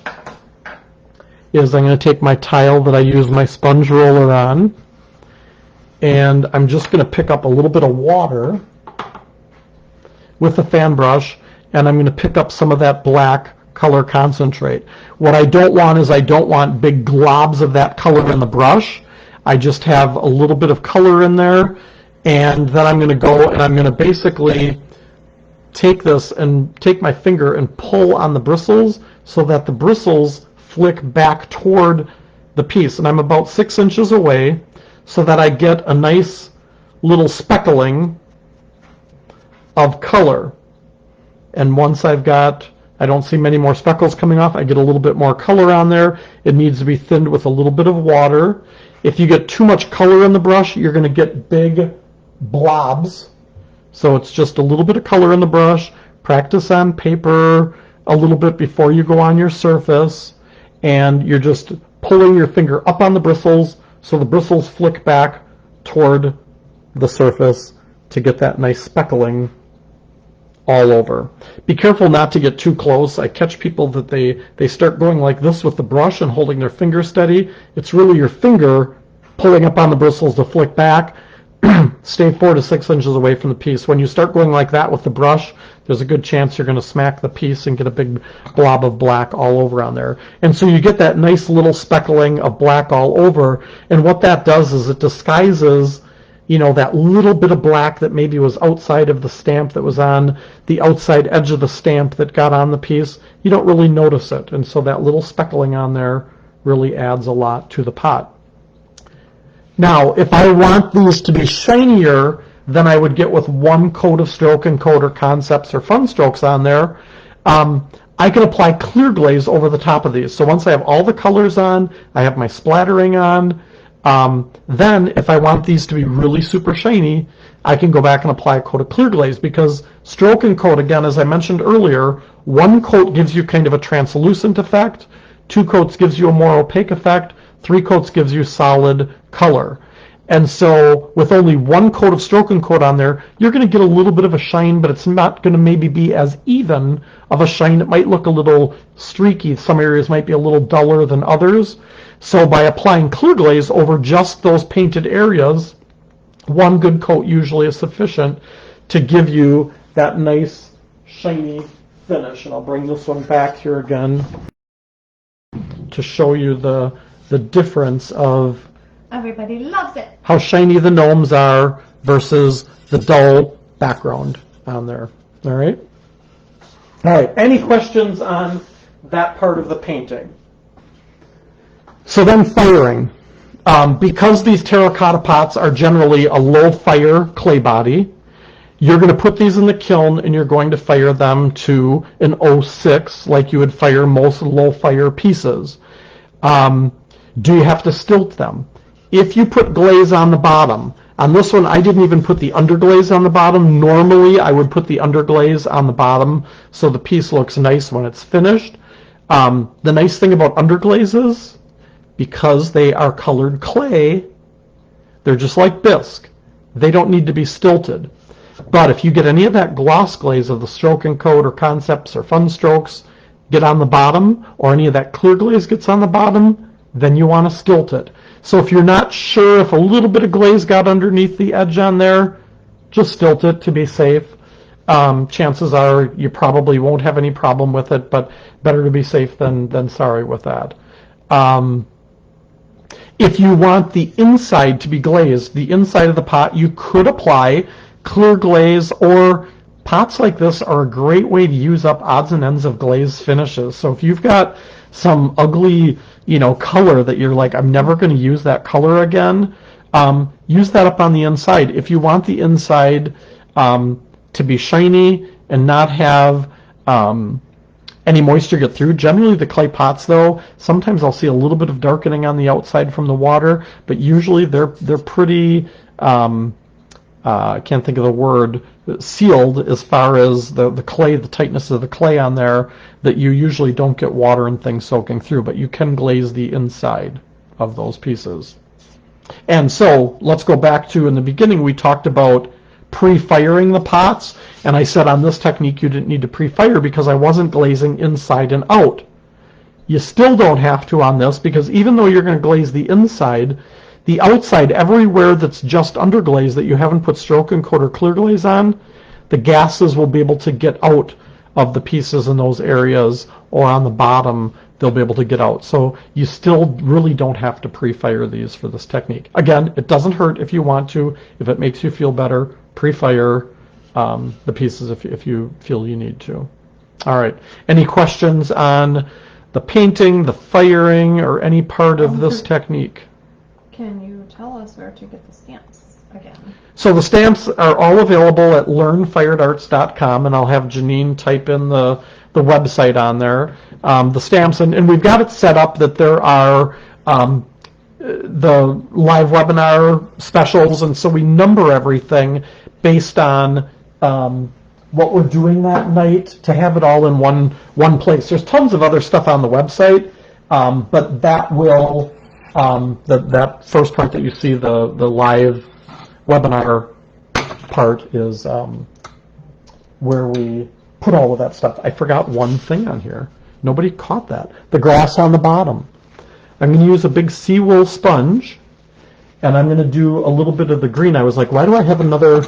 Speaker 1: is I'm going to take my tile that I use my sponge roller on, and I'm just going to pick up a little bit of water with the fan brush, and I'm going to pick up some of that black color concentrate. What I don't want is I don't want big globs of that color in the brush. I just have a little bit of color in there, and then I'm going to go and I'm going to basically take this and take my finger and pull on the bristles so that the bristles flick back toward the piece. And I'm about 6 inches away so that I get a nice little speckling of color. And once I don't see many more speckles coming off, I get a little bit more color on there. It needs to be thinned with a little bit of water. If you get too much color in the brush, you're going to get big blobs. So it's just a little bit of color in the brush. Practice on paper a little bit before you go on your surface. And you're just pulling your finger up on the bristles so the bristles flick back toward the surface to get that nice speckling all over. Be careful not to get too close. I catch people that they start going like this with the brush and holding their finger steady. It's really your finger pulling up on the bristles to flick back. Stay 4 to 6 inches away from the piece. When you start going like that with the brush, there's a good chance you're going to smack the piece and get a big blob of black all over on there. And so you get that nice little speckling of black all over, and what that does is it disguises, you know, that little bit of black that maybe was outside of the stamp that was on the outside edge of the stamp that got on the piece. You don't really notice it, and so that little speckling on there really adds a lot to the pot. Now, if I want these to be shinier, then I would get with one coat of stroke and coat or concepts or fun strokes on there. I can apply clear glaze over the top of these. So once I have all the colors on, I have my splattering on, then if I want these to be really super shiny, I can go back and apply a coat of clear glaze, because stroke and coat, again, as I mentioned earlier, one coat gives you kind of a translucent effect, 2 coats gives you a more opaque effect, 3 coats gives you solid color. And so with only 1 coat of stroke and coat on there, you're going to get a little bit of a shine, but it's not going to maybe be as even of a shine. It might look a little streaky. Some areas might be a little duller than others. So by applying clear glaze over just those painted areas, 1 good coat usually is sufficient to give you that nice shiny finish. And I'll bring this one back here again to show you the difference of
Speaker 2: everybody loves it,
Speaker 1: how shiny the gnomes are versus the dull background on there. All right. Any questions on that part of the painting? So then firing. Because these terracotta pots are generally a low fire clay body, you're going to put these in the kiln and you're going to fire them to an 06 like you would fire most low fire pieces. Do you have to stilt them? If you put glaze on the bottom, on this one I didn't even put the underglaze on the bottom. Normally I would put the underglaze on the bottom so the piece looks nice when it's finished. The nice thing about underglazes, because they are colored clay, they're just like bisque. They don't need to be stilted. But if you get any of that gloss glaze of the stroke and coat or concepts or fun strokes get on the bottom, or any of that clear glaze gets on the bottom, then you want to stilt it. So if you're not sure if a little bit of glaze got underneath the edge on there, just stilt it to be safe. Chances are you probably won't have any problem with it, but better to be safe than sorry with that. If you want the inside to be glazed, the inside of the pot, you could apply clear glaze, or pots like this are a great way to use up odds and ends of glaze finishes. So if you've got some ugly, color that you're like, I'm never going to use that color again, use that up on the inside. If you want the inside to be shiny and not have any moisture get through. Generally, the clay pots, though, sometimes I'll see a little bit of darkening on the outside from the water, but usually they're pretty, I can't think of the word, sealed as far as the clay, the tightness of the clay on there, that you usually don't get water and things soaking through, but you can glaze the inside of those pieces. And so let's go back to, in the beginning, we talked about pre-firing the pots, and I said on this technique you didn't need to pre-fire because I wasn't glazing inside and out. You still don't have to on this, because even though you're going to glaze the inside, the outside, everywhere that's just underglaze that you haven't put stroke and coat or clear glaze on, the gases will be able to get out of the pieces in those areas, or on the bottom they'll be able to get out. So you still really don't have to pre-fire these for this technique. Again, it doesn't hurt if you want to. If it makes you feel better, pre-fire the pieces if you feel you need to. All right. Any questions on the painting, the firing, or any part of this technique?
Speaker 2: Can you tell us where to get the stamps again?
Speaker 1: So the stamps are all available at learnfiredarts.com, and I'll have Janine type in the website on there. The stamps, and we've got it set up that there are the live webinar specials, and so we number everything based on what we're doing that night to have it all in one place. There's tons of other stuff on the website, but that will that first part that you see, the live webinar part, is where we put all of that stuff. I forgot one thing on here. Nobody caught that. The grass on the bottom. I'm going to use a big seawool sponge, and I'm going to do a little bit of the green. I was like, why do I have another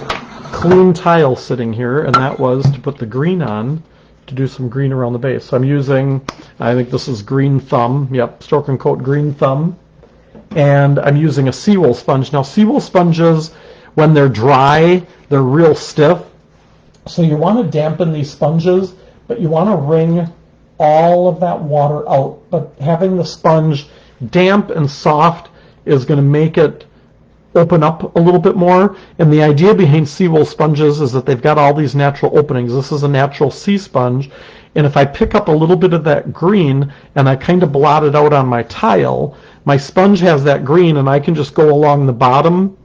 Speaker 1: clean tile sitting here? And that was to put the green on, to do some green around the base. So I'm using, I think this is Green Thumb. Yep, Stroke and Coat Green Thumb. And I'm using a seawool sponge. Now, seawool sponges, when they're dry, they're real stiff. So you want to dampen these sponges, but you want to wring all of that water out. But having the sponge damp and soft is going to make it open up a little bit more. And the idea behind seawool sponges is that they've got all these natural openings. This is a natural sea sponge. And if I pick up a little bit of that green and I kind of blot it out on my tile, my sponge has that green, and I can just go along the bottom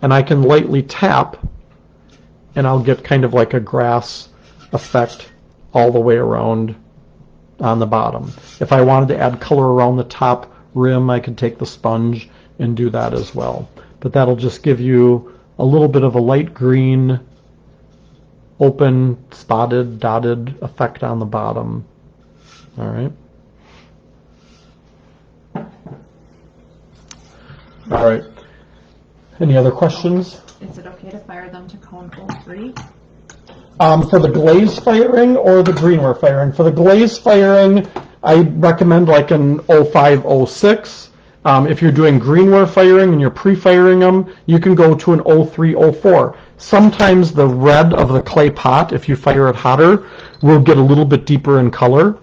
Speaker 1: and I can lightly tap, and I'll get kind of like a grass effect all the way around on the bottom. If I wanted to add color around the top rim, I could take the sponge and do that as well. But that'll just give you a little bit of a light green, open, spotted, dotted effect on the bottom. All right. All right. Any other questions?
Speaker 2: Is it okay to fire them to cone 03?
Speaker 1: For the glaze firing or the greenware firing? For the glaze firing, I recommend like an 05, 06. If you're doing greenware firing and you're pre-firing them, you can go to an 03, 04. Sometimes the red of the clay pot, if you fire it hotter, will get a little bit deeper in color.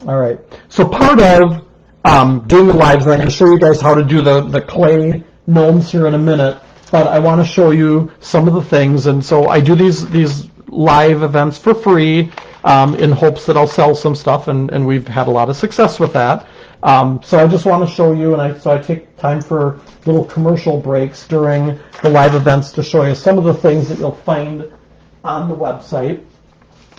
Speaker 1: All right. So part of doing the lives, and I'm going to show you guys how to do the clay gnomes here in a minute, but I want to show you some of the things. And so I do these live events for free in hopes that I'll sell some stuff, and we've had a lot of success with that. So I just want to show you, and I take time for little commercial breaks during the live events to show you some of the things that you'll find on the website.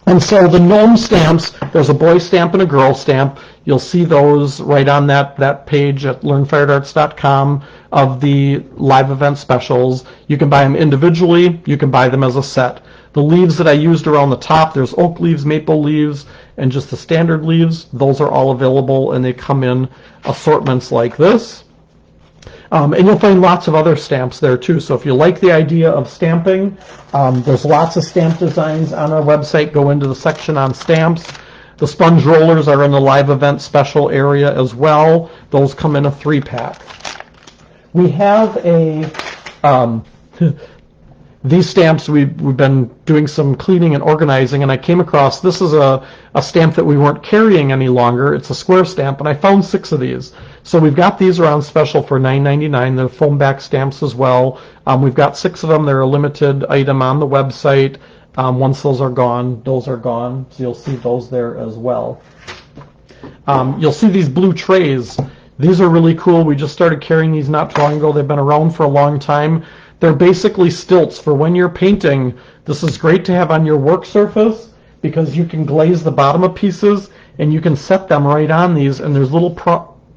Speaker 1: And so the gnome stamps, there's a boy stamp and a girl stamp. You'll see those right on that page at learnfiredarts.com of the live event specials. You can buy them individually. You can buy them as a set. The leaves that I used around the top, there's oak leaves, maple leaves, and just the standard leaves. Those are all available, and they come in assortments like this. And you'll find lots of other stamps there too. So if you like the idea of stamping, there's lots of stamp designs on our website. Go into the section on stamps. The sponge rollers are in the live event special area as well. Those come in a 3-pack. We have a these stamps, we've been doing some cleaning and organizing, and I came across, this is a stamp that we weren't carrying any longer. It's a square stamp, and I found 6 of these. So we've got these around special for $9.99. They're foam back stamps as well. We've got 6 of them. They're a limited item on the website. Once those are gone, so you'll see those there as well. You'll see these blue trays. These are really cool. We just started carrying these not too long ago. They've been around for a long time. They're basically stilts for when you're painting. This is great to have on your work surface because you can glaze the bottom of pieces and you can set them right on these, and there's little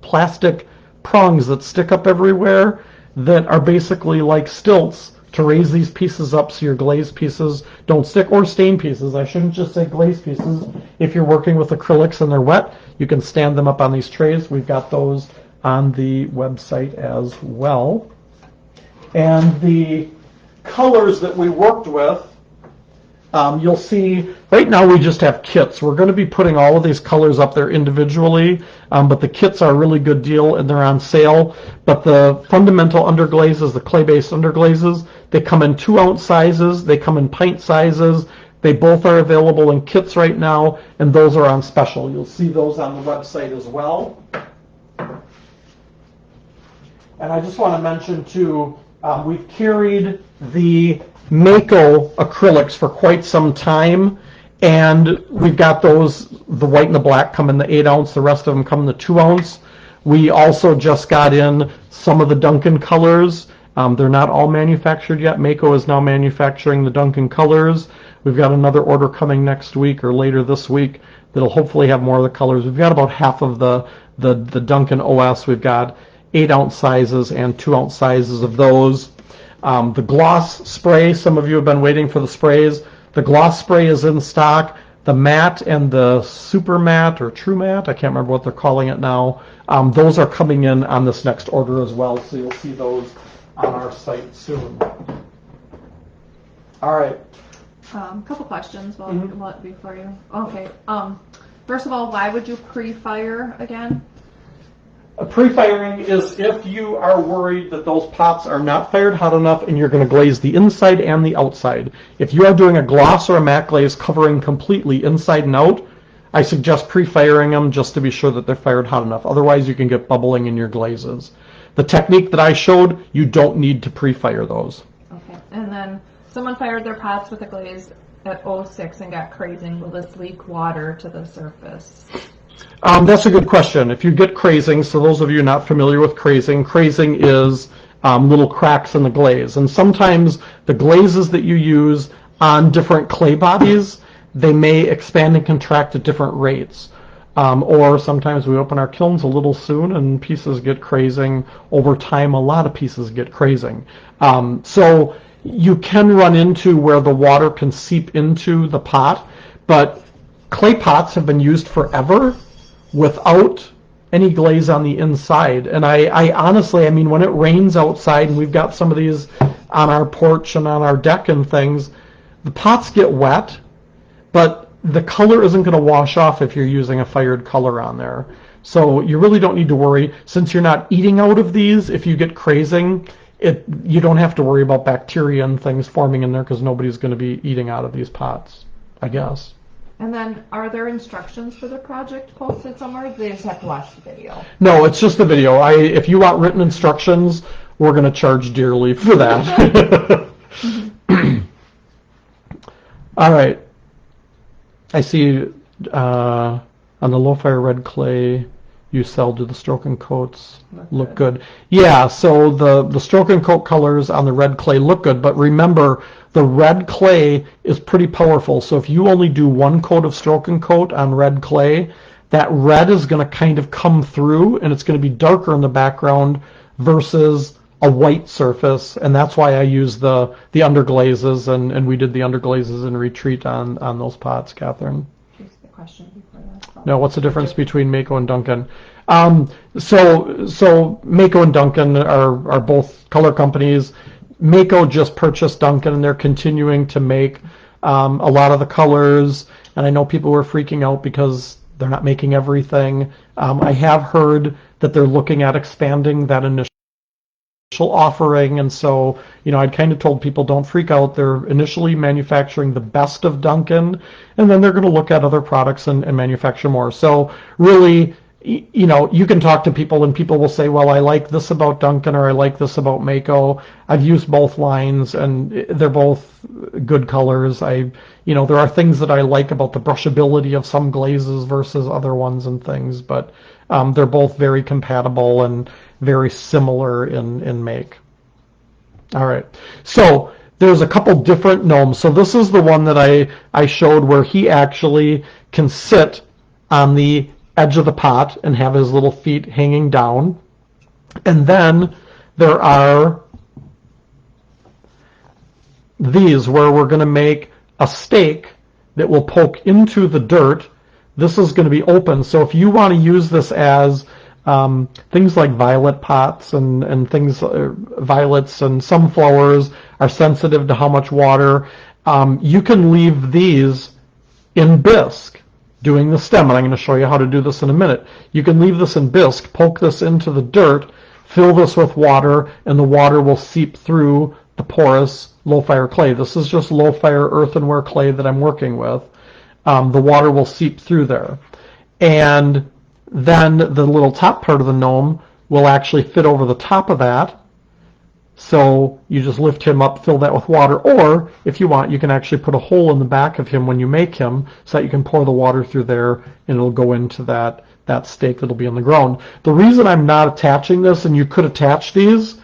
Speaker 1: plastic prongs that stick up everywhere that are basically like stilts to raise these pieces up so your glazed pieces don't stick, or stain pieces. I shouldn't just say glazed pieces. If you're working with acrylics and they're wet, you can stand them up on these trays. We've got those on the website as well. And the colors that we worked with, you'll see right now we just have kits. We're going to be putting all of these colors up there individually, but the kits are a really good deal and they're on sale. But the fundamental underglazes, the clay-based underglazes, they come in 2-ounce sizes, they come in pint sizes. They both are available in kits right now, and those are on special. You'll see those on the website as well. And I just want to mention too, we've carried the Mako Acrylics for quite some time, and we've got those, the white and the black come in the 8-ounce, the rest of them come in the 2-ounce. We also just got in some of the Duncan colors. They're not all manufactured yet. Mako is now manufacturing the Duncan colors. We've got another order coming next week or later this week that'll hopefully have more of the colors. We've got about half of the Duncan OS. We've got 8-ounce sizes and 2-ounce sizes of those. The gloss spray, some of you have been waiting for the sprays. The gloss spray is in stock. The matte and the super matte or true matte, I can't remember what they're calling it now, those are coming in on this next order as well, so you'll see those on our site soon. All right.
Speaker 2: Couple questions before you. Okay. First of all, why would you pre-fire again?
Speaker 1: Pre-firing is if you are worried that those pots are not fired hot enough and you're going to glaze the inside and the outside. If you are doing a gloss or a matte glaze covering completely inside and out, I suggest pre-firing them just to be sure that they're fired hot enough. Otherwise, you can get bubbling in your glazes. The technique that I showed, you don't need to pre-fire those.
Speaker 2: Okay. And then someone fired their pots with a glaze at 06 and got crazing. Will this leak water to the surface?
Speaker 1: That's a good question. If you get crazing, so those of you not familiar with crazing is little cracks in the glaze. And sometimes the glazes that you use on different clay bodies, they may expand and contract at different rates. Or sometimes we open our kilns a little soon and pieces get crazing. Over time, a lot of pieces get crazing. So you can run into where the water can seep into the pot, but clay pots have been used forever without any glaze on the inside. And I honestly, I mean, when it rains outside and we've got some of these on our porch and on our deck and things, the pots get wet, but the color isn't going to wash off if you're using a fired color on there. So you really don't need to worry. Since you're not eating out of these, if you get crazing, you don't have to worry about bacteria and things forming in there because nobody's going to be eating out of these pots, I guess.
Speaker 2: And then, are there instructions for the project posted somewhere? Or do they just have to watch the video?
Speaker 1: No, it's just the video. If you want written instructions, we're going to charge dearly for that. All right. I see on the low-fire red clay you sell, do the stroke and coats look good? Yeah, so the stroke and coat colors on the red clay look good, but remember, the red clay is pretty powerful. So if you only do one coat of stroke and coat on red clay, that red is going to kind of come through and it's going to be darker in the background versus a white surface. And that's why I use the underglazes, and we did the underglazes in retreat on those pots, Catherine.
Speaker 2: Here's the question before that.
Speaker 1: No, what's the difference between Mako and Duncan? So Mako and Duncan are both color companies. Mako just purchased Duncan, and they're continuing to make a lot of the colors. And I know people were freaking out because they're not making everything. I have heard that they're looking at expanding that initial offering, and so, I'd kind of told people, don't freak out. They're initially manufacturing the best of Duncan, and then they're going to look at other products and manufacture more. So really, you can talk to people and people will say, well, I like this about Duncan or I like this about Mako. I've used both lines and they're both good colors. There are things that I like about the brushability of some glazes versus other ones and things, but they're both very compatible and very similar in make. All right, so there's a couple different gnomes. So this is the one that I showed where he actually can sit on the edge of the pot and have his little feet hanging down. And then there are these where we're going to make a stake that will poke into the dirt. This is going to be open, so if you want to use this as things like violet pots and things, violets and sunflowers are sensitive to how much water, you can leave these in bisque doing the stem, and I'm going to show you how to do this in a minute. You can leave this in bisque, poke this into the dirt, fill this with water, and the water will seep through the porous low-fire clay. This is just low-fire earthenware clay that I'm working with. The water will seep through there. And then the little top part of the gnome will actually fit over the top of that. So you just lift him up, fill that with water, or if you want, you can actually put a hole in the back of him when you make him so that you can pour the water through there and it'll go into that stake that'll be on the ground. The reason I'm not attaching this, and you could attach these,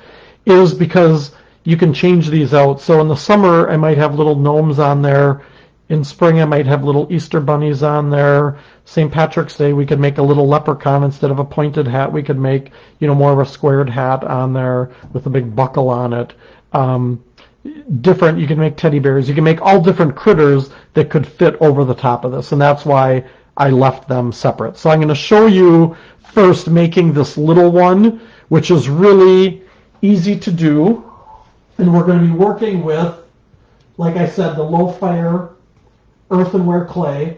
Speaker 1: is because you can change these out. So in the summer, I might have little gnomes on there. In spring, I might have little Easter bunnies on there. St. Patrick's Day, we could make a little leprechaun instead of a pointed hat. We could make, more of a squared hat on there with a big buckle on it. You can make teddy bears. You can make all different critters that could fit over the top of this, and that's why I left them separate. So I'm going to show you first making this little one, which is really easy to do. And we're going to be working with, like I said, the low-fire earthenware clay.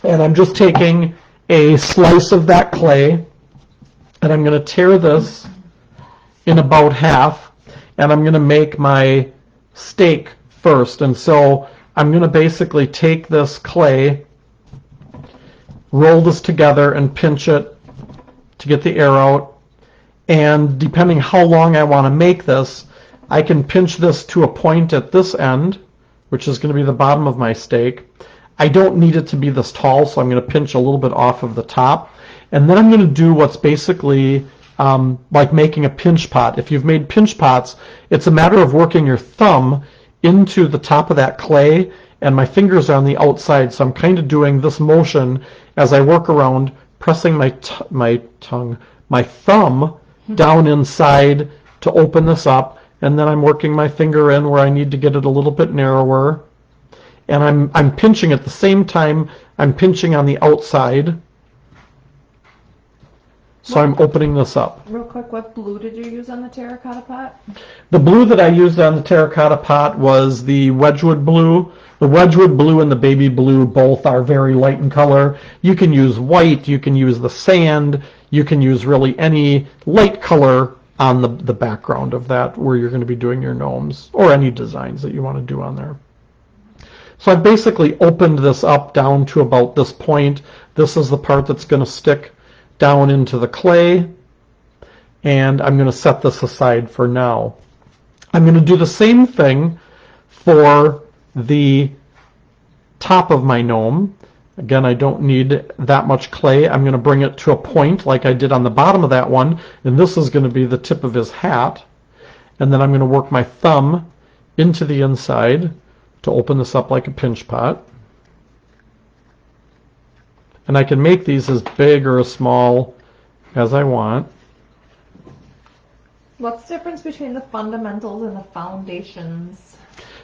Speaker 1: And I'm just taking a slice of that clay, and I'm going to tear this in about half, and I'm going to make my stake first. And so I'm going to basically take this clay, roll this together, and pinch it to get the air out. And depending how long I want to make this, I can pinch this to a point at this end, which is going to be the bottom of my stake. I don't need it to be this tall, so I'm going to pinch a little bit off of the top. And then I'm going to do what's basically like making a pinch pot. If you've made pinch pots, it's a matter of working your thumb into the top of that clay, and my fingers are on the outside, so I'm kind of doing this motion as I work around, pressing my thumb down inside to open this up, and then I'm working my finger in where I need to get it a little bit narrower. And I'm pinching at the same time, I'm pinching on the outside. So I'm opening this up.
Speaker 2: Real quick, what blue did you use on the terracotta pot?
Speaker 1: The blue that I used on the terracotta pot was the Wedgwood blue. The Wedgwood blue and the baby blue both are very light in color. You can use white, you can use the sand, you can use really any light color on the background of that where you're going to be doing your gnomes or any designs that you want to do on there. So I've basically opened this up down to about this point. This is the part that's going to stick down into the clay, and I'm going to set this aside for now. I'm going to do the same thing for the top of my gnome. Again, I don't need that much clay. I'm going to bring it to a point like I did on the bottom of that one, and this is going to be the tip of his hat. And then I'm going to work my thumb into the inside to open this up like a pinch pot. And I can make these as big or as small as I want.
Speaker 2: What's the difference between the fundamentals and the foundations?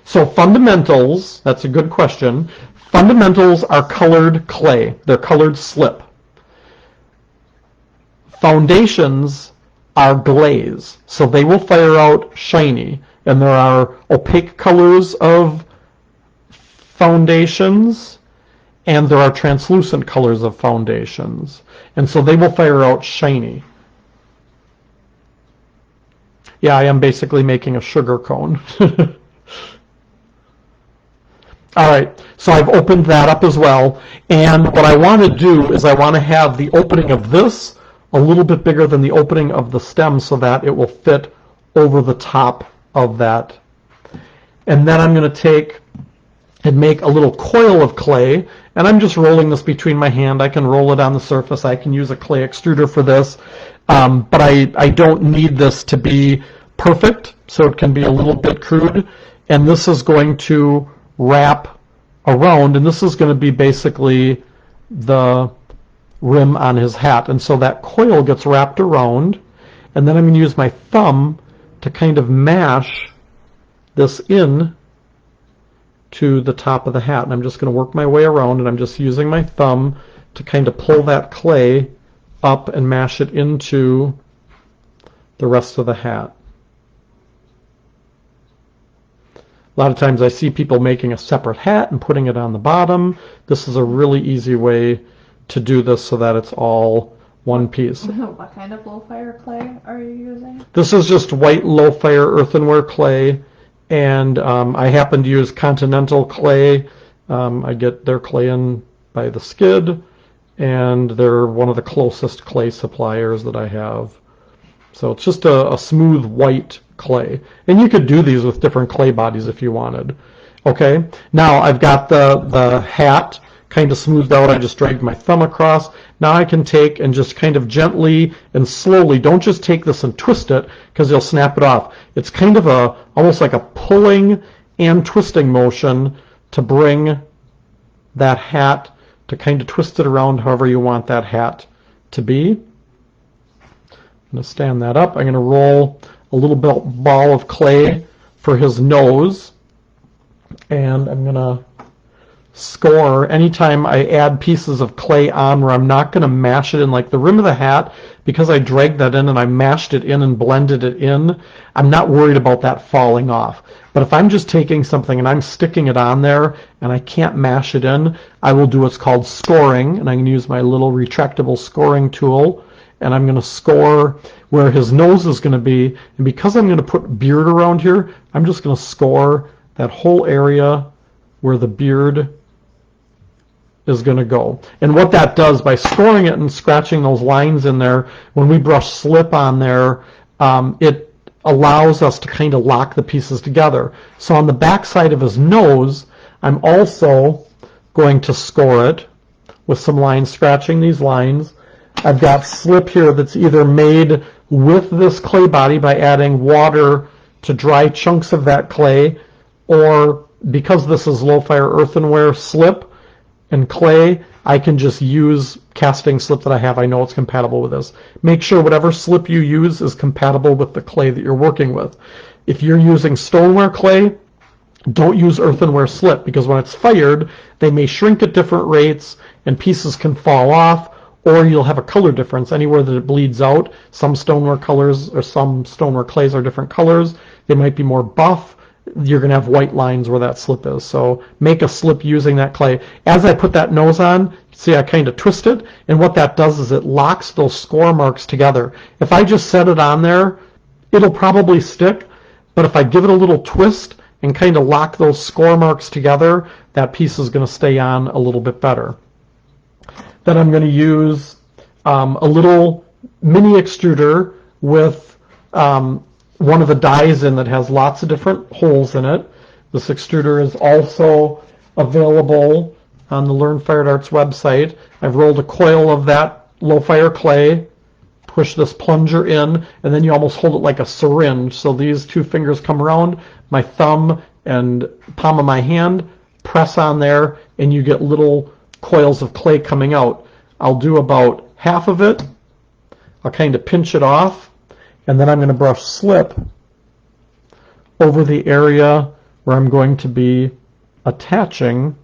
Speaker 1: So fundamentals, that's a good question. Fundamentals are colored clay. They're colored slip. Foundations are glaze. So they will fire out shiny. And there are opaque colors of foundations, and there are translucent colors of foundations. And so they will fire out shiny. Yeah, I am basically making a sugar cone. All right, so I've opened that up as well. And what I want to do is I want to have the opening of this a little bit bigger than the opening of the stem so that it will fit over the top of that. And then I'm going to take and make a little coil of clay, and I'm just rolling this between my hand. I can roll it on the surface. I can use a clay extruder for this, but I don't need this to be perfect, so it can be a little bit crude. And this is going to wrap around, and this is going to be basically the rim on his hat. And so that coil gets wrapped around, and then I'm going to use my thumb to kind of mash this in to the top of the hat. And I'm just going to work my way around, and I'm just using my thumb to kind of pull that clay up and mash it into the rest of the hat. A lot of times I see people making a separate hat and putting it on the bottom. This is a really easy way to do this so that it's all one piece.
Speaker 2: What kind of low fire clay are you using?
Speaker 1: This is just white low fire earthenware clay, and I happen to use Continental clay. I get their clay in by the skid, and they're one of the closest clay suppliers that I have. So it's just a smooth white clay. And you could do these with different clay bodies if you wanted. Okay, now I've got the hat kind of smoothed out. I just dragged my thumb across. Now I can take and just kind of gently and slowly, don't just take this and twist it because you'll snap it off. It's kind of almost like a pulling and twisting motion to bring that hat, to kind of twist it around however you want that hat to be. I'm going to stand that up. I'm going to roll a little ball of clay for his nose, and I'm going to score anytime I add pieces of clay on where I'm not going to mash it in, like the rim of the hat, because I dragged that in and I mashed it in and blended it in. I'm not worried about that falling off. But if I'm just taking something and I'm sticking it on there and I can't mash it in, I will do what's called scoring, and I can use my little retractable scoring tool, and I'm going to score where his nose is going to be. And because I'm going to put beard around here, I'm just going to score that whole area where the beard is going to go. And what that does, by scoring it and scratching those lines in there, when we brush slip on there, it allows us to kind of lock the pieces together. So on the back side of his nose, I'm also going to score it with some lines, scratching these lines. I've got slip here that's either made with this clay body by adding water to dry chunks of that clay, or because this is low fire earthenware slip and clay, I can just use casting slip that I have. I know it's compatible with this. Make sure whatever slip you use is compatible with the clay that you're working with. If you're using stoneware clay, don't use earthenware slip, because when it's fired, they may shrink at different rates and pieces can fall off, or you'll have a color difference anywhere that it bleeds out. Some stoneware colors or some stoneware clays are different colors. They might be more buff. You're going to have white lines where that slip is. So make a slip using that clay. As I put that nose on, see, I kind of twist it, and what that does is it locks those score marks together. If I just set it on there, it'll probably stick, but if I give it a little twist and kind of lock those score marks together, that piece is going to stay on a little bit better. Then I'm going to use a little mini extruder with one of the dies in that has lots of different holes in it. This extruder is also available on the Learn Fired Arts website. I've rolled a coil of that low fire clay, push this plunger in, and then you almost hold it like a syringe. So these two fingers come around, my thumb and palm of my hand, press on there, and you get little coils of clay coming out. I'll do about half of it. I'll kind of pinch it off, and then I'm going to brush slip over the area where I'm going to be attaching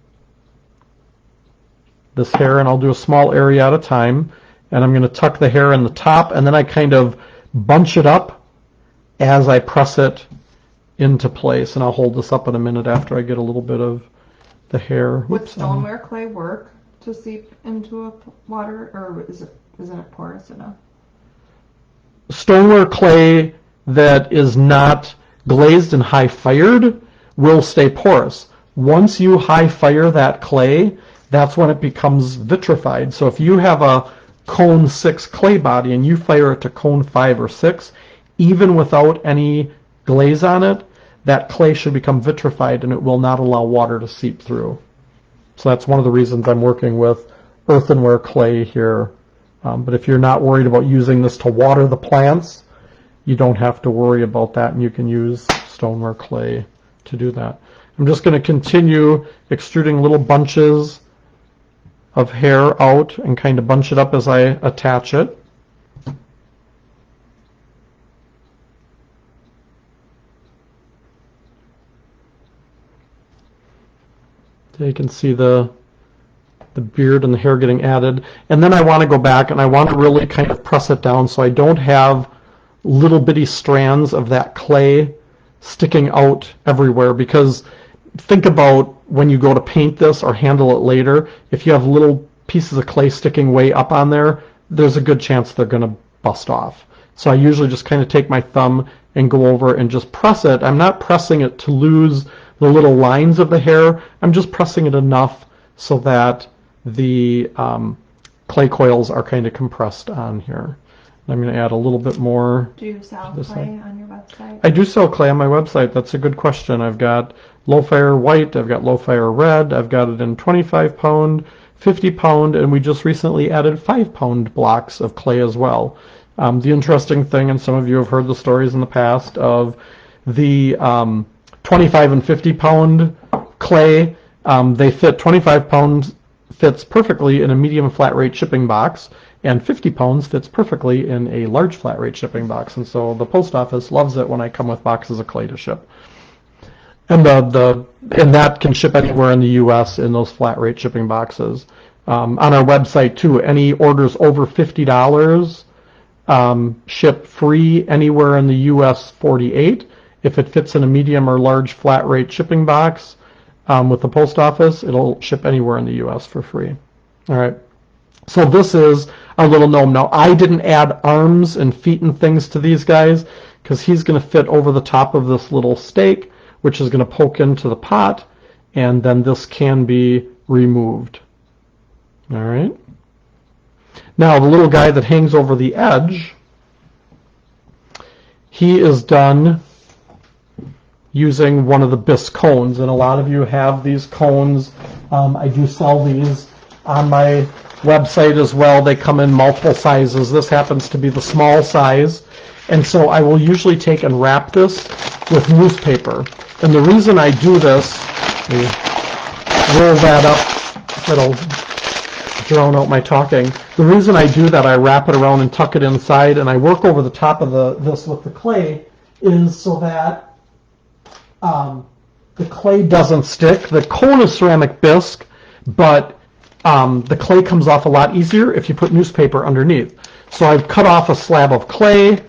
Speaker 1: this hair, and I'll do a small area at a time, and I'm going to tuck the hair in the top, and then I kind of bunch it up as I press it into place, and I'll hold this up in a minute after I get a little bit of the hair.
Speaker 2: Would stoneware clay work to seep into water, or isn't it porous enough?
Speaker 1: Stoneware clay that is not glazed and high fired will stay porous. Once you high fire that clay, that's when it becomes vitrified. So if you have a cone 6 clay body and you fire it to cone 5 or 6, even without any glaze on it, that clay should become vitrified and it will not allow water to seep through. So that's one of the reasons I'm working with earthenware clay here. But if you're not worried about using this to water the plants, you don't have to worry about that, and you can use stoneware clay to do that. I'm just going to continue extruding little bunches of hair out and kind of bunch it up as I attach it. So you can see the beard and the hair getting added. And then I want to go back and I want to really kind of press it down so I don't have little bitty strands of that clay sticking out everywhere, because think about when you go to paint this or handle it later, if you have little pieces of clay sticking way up on there, there's a good chance they're going to bust off. So I usually just kind of take my thumb and go over and just press it. I'm not pressing it to lose the little lines of the hair. I'm just pressing it enough so that the clay coils are kind of compressed on here. I'm going to add a little bit more.
Speaker 2: Do you sell clay on your website?
Speaker 1: I do sell clay on my website. That's a good question. I've got low fire white, I've got low fire red, I've got it in 25 pound, 50 pound, and we just recently added 5 pound blocks of clay as well. The interesting thing, and some of you have heard the stories in the past of the 25 and 50 pound clay, they fit 25 pounds fits perfectly in a medium flat rate shipping box, and 50 pounds fits perfectly in a large flat rate shipping box. And so the post office loves it when I come with boxes of clay to ship. And and that can ship anywhere in the U.S. in those flat rate shipping boxes. On our website too, any orders over $50 ship free anywhere in the U.S. 48. If it fits in a medium or large flat rate shipping box with the post office, it'll ship anywhere in the U.S. for free. All right. So this is our little gnome. Now, I didn't add arms and feet and things to these guys because he's going to fit over the top of this little stake, which is going to poke into the pot, and then this can be removed. All right. Now, the little guy that hangs over the edge, he is done using one of the bisque cones, and a lot of you have these cones. I do sell these on my website as well. They come in multiple sizes. This happens to be the small size, and so I will usually take and wrap this with newspaper. And the reason I do this, roll that up, it'll drown out my talking. The reason I do that, I wrap it around and tuck it inside, and I work over the top of this with the clay, is so that the clay doesn't stick. The cone is ceramic bisque, but the clay comes off a lot easier if you put newspaper underneath. So I've cut off a slab of clay.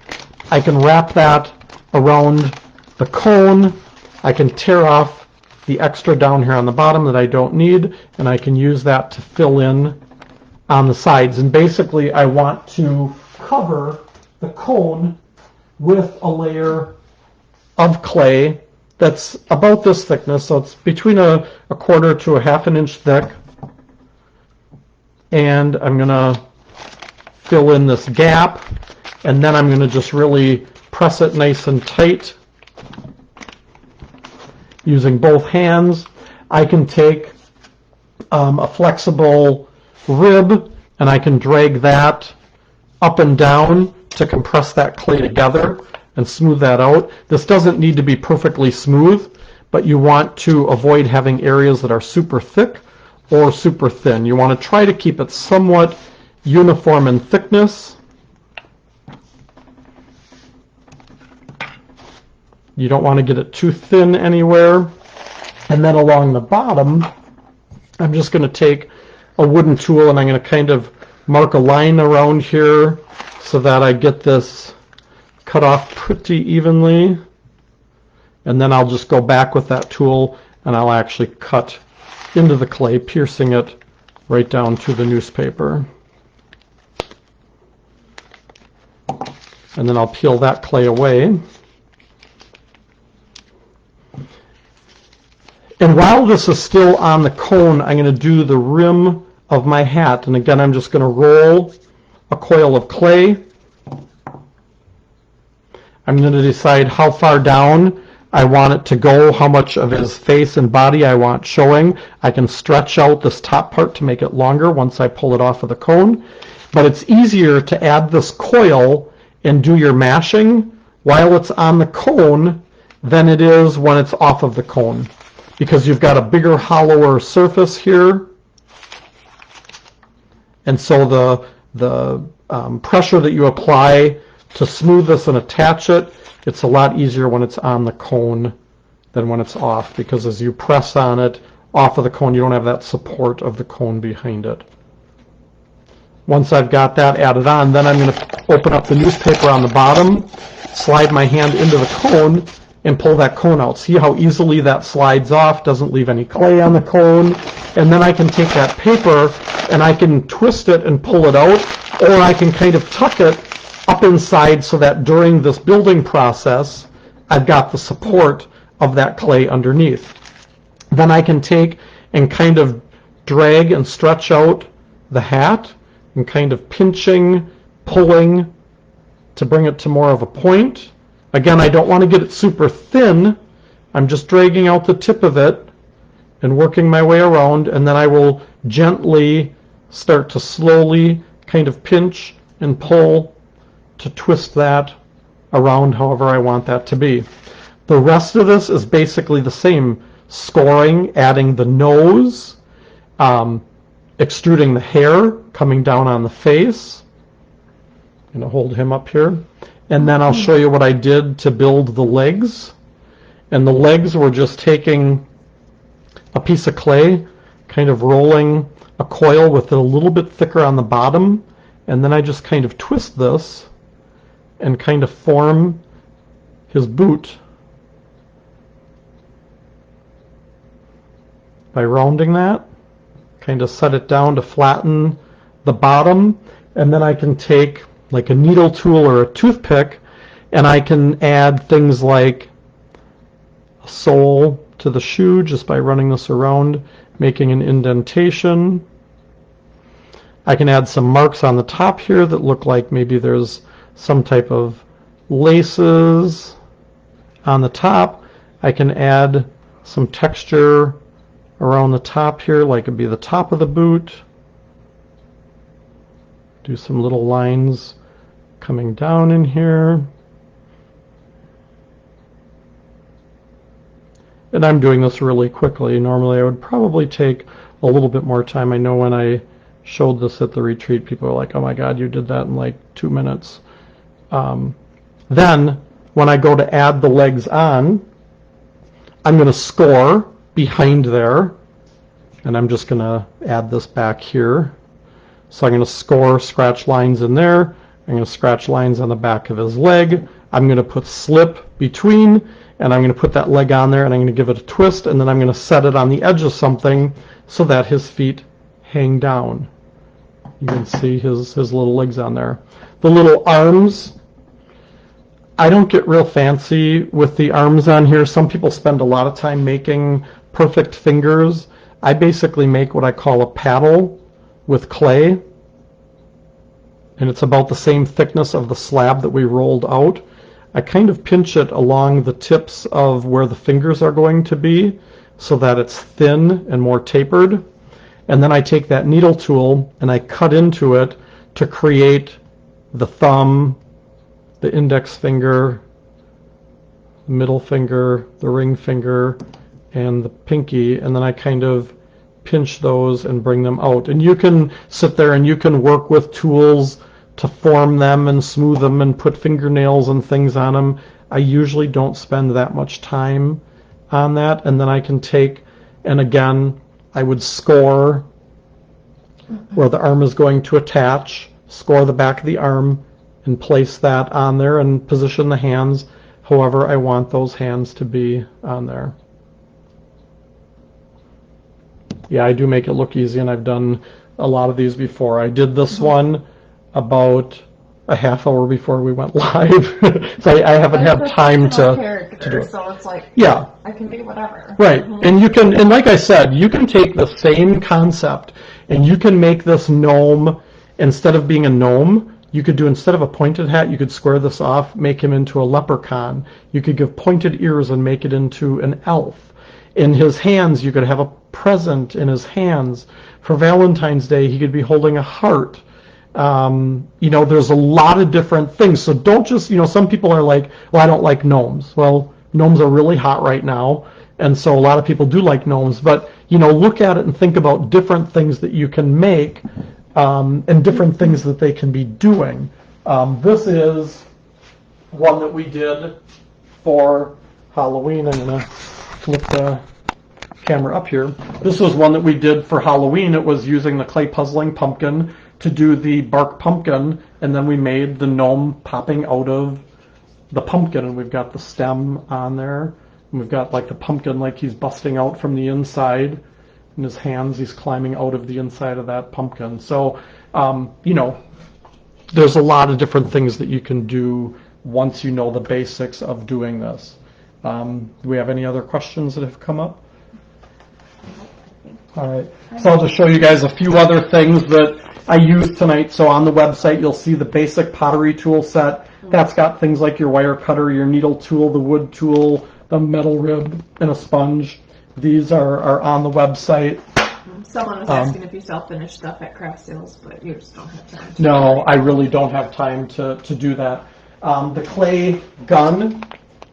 Speaker 1: I can wrap that around the cone. I can tear off the extra down here on the bottom that I don't need, and I can use that to fill in on the sides. And basically I want to cover the cone with a layer of clay that's about this thickness, so it's between a quarter to a half an inch thick. And I'm going to fill in this gap, and then I'm going to just really press it nice and tight using both hands. I can take a flexible rib and I can drag that up and down to compress that clay together and smooth that out. This doesn't need to be perfectly smooth, but you want to avoid having areas that are super thick or super thin. You want to try to keep it somewhat uniform in thickness. You don't want to get it too thin anywhere. And then along the bottom, I'm just going to take a wooden tool and I'm going to kind of mark a line around here so that I get this cut off pretty evenly. And then I'll just go back with that tool and I'll actually cut into the clay, piercing it right down to the newspaper. And then I'll peel that clay away. And while this is still on the cone, I'm going to do the rim of my hat. And again, I'm just going to roll a coil of clay. I'm going to decide how far down I want it to go, how much of his face and body I want showing. I can stretch out this top part to make it longer once I pull it off of the cone. But it's easier to add this coil and do your mashing while it's on the cone than it is when it's off of the cone, because you've got a bigger, hollower surface here. And so the pressure that you apply to smooth this and attach it, it's a lot easier when it's on the cone than when it's off, because as you press on it off of the cone, you don't have that support of the cone behind it. Once I've got that added on, then I'm going to open up the newspaper on the bottom, slide my hand into the cone, and pull that cone out. See how easily that slides off, doesn't leave any clay on the cone. And then I can take that paper and I can twist it and pull it out, or I can kind of tuck it up inside so that during this building process, I've got the support of that clay underneath. Then I can take and kind of drag and stretch out the hat and kind of pinching, pulling to bring it to more of a point. Again, I don't want to get it super thin. I'm just dragging out the tip of it and working my way around, and then I will gently start to slowly kind of pinch and pull to twist that around however I want that to be. The rest of this is basically the same. Scoring, adding the nose, extruding the hair, coming down on the face. I'm going to hold him up here. And then I'll show you what I did to build the legs. And the legs were just taking a piece of clay, kind of rolling a coil with it a little bit thicker on the bottom, and then I just kind of twist this and kind of form his boot by rounding that. Kind of set it down to flatten the bottom, and then I can take like a needle tool or a toothpick and I can add things like a sole to the shoe just by running this around, making an indentation. I can add some marks on the top here that look like maybe there's some type of laces on the top. I can add some texture around the top here, like it'd be the top of the boot. Do some little lines coming down in here. And I'm doing this really quickly. Normally I would probably take a little bit more time. I know when I showed this at the retreat, people were like, oh my God, you did that in like 2 minutes. Then when I go to add the legs on, I'm going to score behind there, and I'm just going to add this back here. So I'm going to score scratch lines in there. I'm going to scratch lines on the back of his leg. I'm going to put slip between, and I'm going to put that leg on there, and I'm going to give it a twist, and then I'm going to set it on the edge of something so that his feet hang down. You can see his little legs on there. The little arms, I don't get real fancy with the arms on here. Some people spend a lot of time making perfect fingers. I basically make what I call a paddle with clay, and it's about the same thickness of the slab that we rolled out. I kind of pinch it along the tips of where the fingers are going to be so that it's thin and more tapered. And then I take that needle tool and I cut into it to create the thumb, the index finger, the middle finger, the ring finger, and the pinky, and then I kind of pinch those and bring them out. And you can sit there and you can work with tools to form them and smooth them and put fingernails and things on them. I usually don't spend that much time on that. And then I can take, and again, I would score where the arm is going to attach, score the back of the arm, and place that on there and position the hands however I want those hands to be on there. Yeah, I do make it look easy, and I've done a lot of these before. I did this one about a half hour before we went live, so I haven't had time to do it.
Speaker 2: So it's like,
Speaker 1: Yeah,
Speaker 2: I can do whatever.
Speaker 1: right. And you can, and like I said, you can take the same concept and you can make this gnome, instead of being a gnome, you could do, instead of a pointed hat, you could square this off, make him into a leprechaun. You could give pointed ears and make it into an elf. In his hands, you could have a present in his hands. For Valentine's Day, he could be holding a heart. There's a lot of different things. So don't just, some people are like, well, I don't like gnomes. Well, gnomes are really hot right now. And so a lot of people do like gnomes. But, look at it and think about different things that you can make and different things that they can be doing. This is one that we did for Halloween. I'm going to flip the camera up here. This was one that we did for Halloween. It was using the clay puzzling pumpkin to do the bark pumpkin, and then we made the gnome popping out of the pumpkin, and we've got the stem on there, and we've got like the pumpkin like he's busting out from the inside. In his hands, he's climbing out of the inside of that pumpkin. So, there's a lot of different things that you can do once you know the basics of doing this. Do we have any other questions that have come up? All right. So I'll just show you guys a few other things that I used tonight. So on the website, you'll see the basic pottery tool set. That's got things like your wire cutter, your needle tool, the wood tool, the metal rib, and a sponge. These are on the website.
Speaker 2: Someone was asking if you sell finished stuff at craft sales, but you just don't have time.
Speaker 1: No, I really don't have time to do that. The clay gun,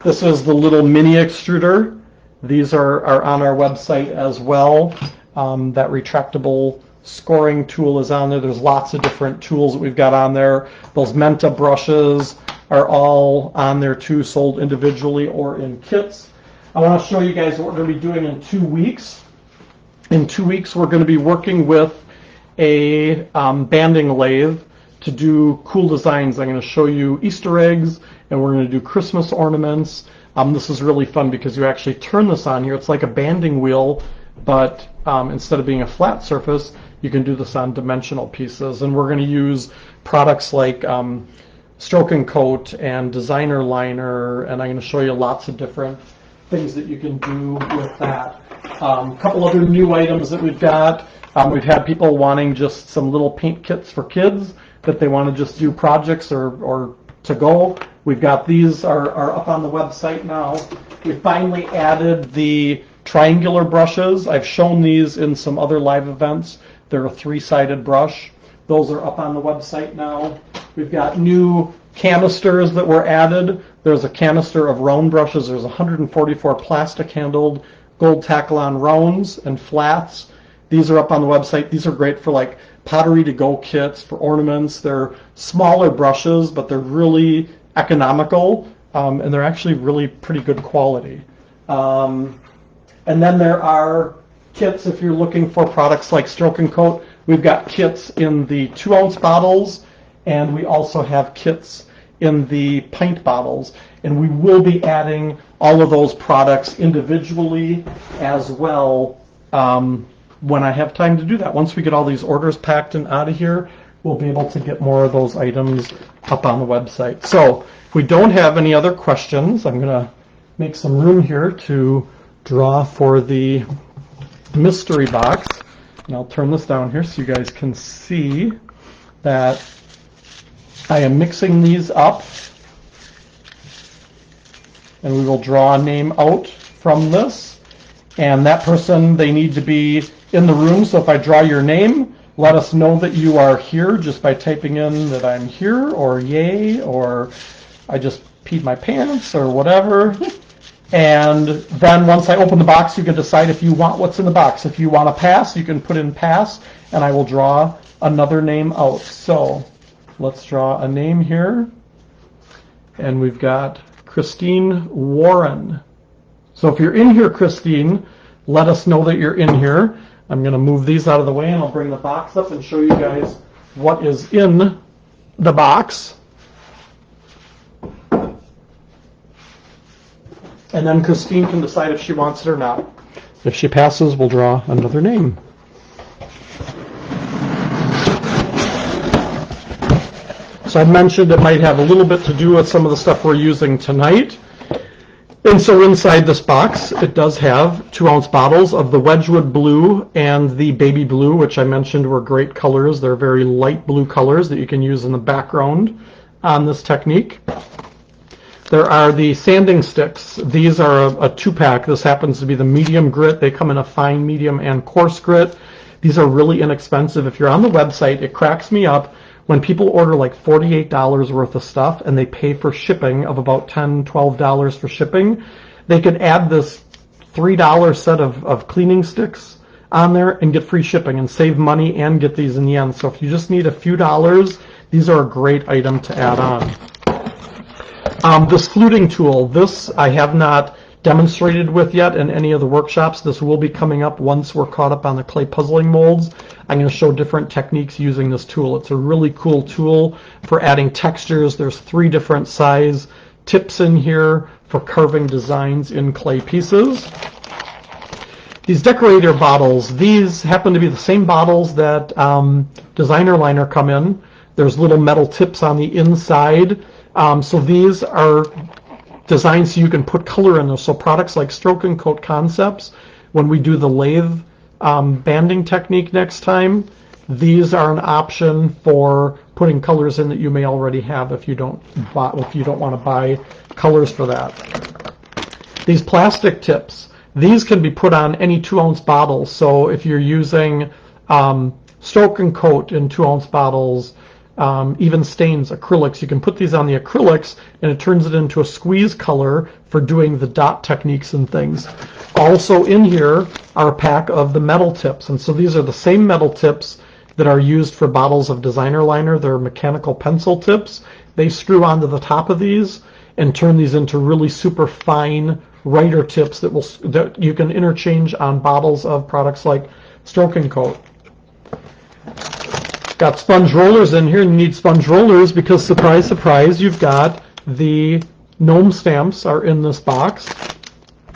Speaker 1: this is the little mini extruder. These are on our website as well. That retractable scoring tool is on there. There's lots of different tools that we've got on there. Those Menta brushes are all on there too, sold individually or in kits. I want to show you guys what we're going to be doing in 2 weeks. In 2 weeks, we're going to be working with a banding lathe to do cool designs. I'm going to show you Easter eggs, and we're going to do Christmas ornaments. This is really fun because you actually turn this on here. It's like a banding wheel, but instead of being a flat surface, you can do this on dimensional pieces. And we're going to use products like Stroke and Coat and Designer Liner, and I'm going to show you lots of different things that you can do with that. A couple other new items that we've got. We've had people wanting just some little paint kits for kids that they want to just do projects or to go. We've got these are up on the website now. We finally added the triangular brushes. I've shown these in some other live events. They're a 3-sided brush. Those are up on the website now. We've got new canisters that were added. There's a canister of round brushes. There's 144 plastic handled gold Takalon rounds and flats. These are up on the website. These are great for like pottery to go kits, for ornaments. They're smaller brushes, but they're really economical, and they're actually really pretty good quality. And then there are kits if you're looking for products like Stroke and Coat. We've got kits in the 2-ounce bottles, and we also have kits in the pint bottles. And we will be adding all of those products individually as well when I have time to do that. Once we get all these orders packed and out of here, we'll be able to get more of those items up on the website. So if we don't have any other questions, I'm going to make some room here to draw for the mystery box. And I'll turn this down here so you guys can see that I am mixing these up. And we will draw a name out from this. And that person, they need to be in the room. So if I draw your name, let us know that you are here just by typing in that I'm here, or yay, or I just peed my pants, or whatever. And then once I open the box, you can decide if you want what's in the box. If you want to pass, you can put in pass, and I will draw another name out. So let's draw a name here. And we've got Christine Warren. So if you're in here, Christine, let us know that you're in here. I'm going to move these out of the way, and I'll bring the box up and show you guys what is in the box. And then Christine can decide if she wants it or not. If she passes, we'll draw another name. So I mentioned it might have a little bit to do with some of the stuff we're using tonight. And so inside this box, it does have 2-ounce bottles of the Wedgwood Blue and the Baby Blue, which I mentioned were great colors. They're very light blue colors that you can use in the background on this technique. There are the sanding sticks. These are a 2-pack. This happens to be the medium grit. They come in a fine, medium, and coarse grit. These are really inexpensive. If you're on the website, it cracks me up when people order like $48 worth of stuff and they pay for shipping of about $10, $12 for shipping. They could add this $3 set of cleaning sticks on there and get free shipping and save money and get these in the end. So if you just need a few dollars, these are a great item to add on. This fluting tool, this I have not demonstrated with yet in any of the workshops. This will be coming up once we're caught up on the clay puzzling molds. I'm going to show different techniques using this tool. It's a really cool tool for adding textures. There's 3 different size tips in here for carving designs in clay pieces. These decorator bottles, these happen to be the same bottles that designer liner come in. There's little metal tips on the inside. So these are designed so you can put color in them. So products like Stroke and Coat Concepts, when we do the lathe banding technique next time, these are an option for putting colors in that you may already have if you don't want to buy colors for that. These plastic tips, these can be put on any 2-ounce bottles. So if you're using Stroke and Coat in 2-ounce bottles, even stains, acrylics, you can put these on the acrylics and it turns it into a squeeze color for doing the dot techniques and things. Also in here are a pack of the metal tips, and so these are the same metal tips that are used for bottles of designer liner. They're mechanical pencil tips. They screw onto the top of these and turn these into really super fine writer tips that you can interchange on bottles of products like Stroke and Coat. Got sponge rollers in here, and you need sponge rollers because, surprise, surprise, you've got the gnome stamps are in this box.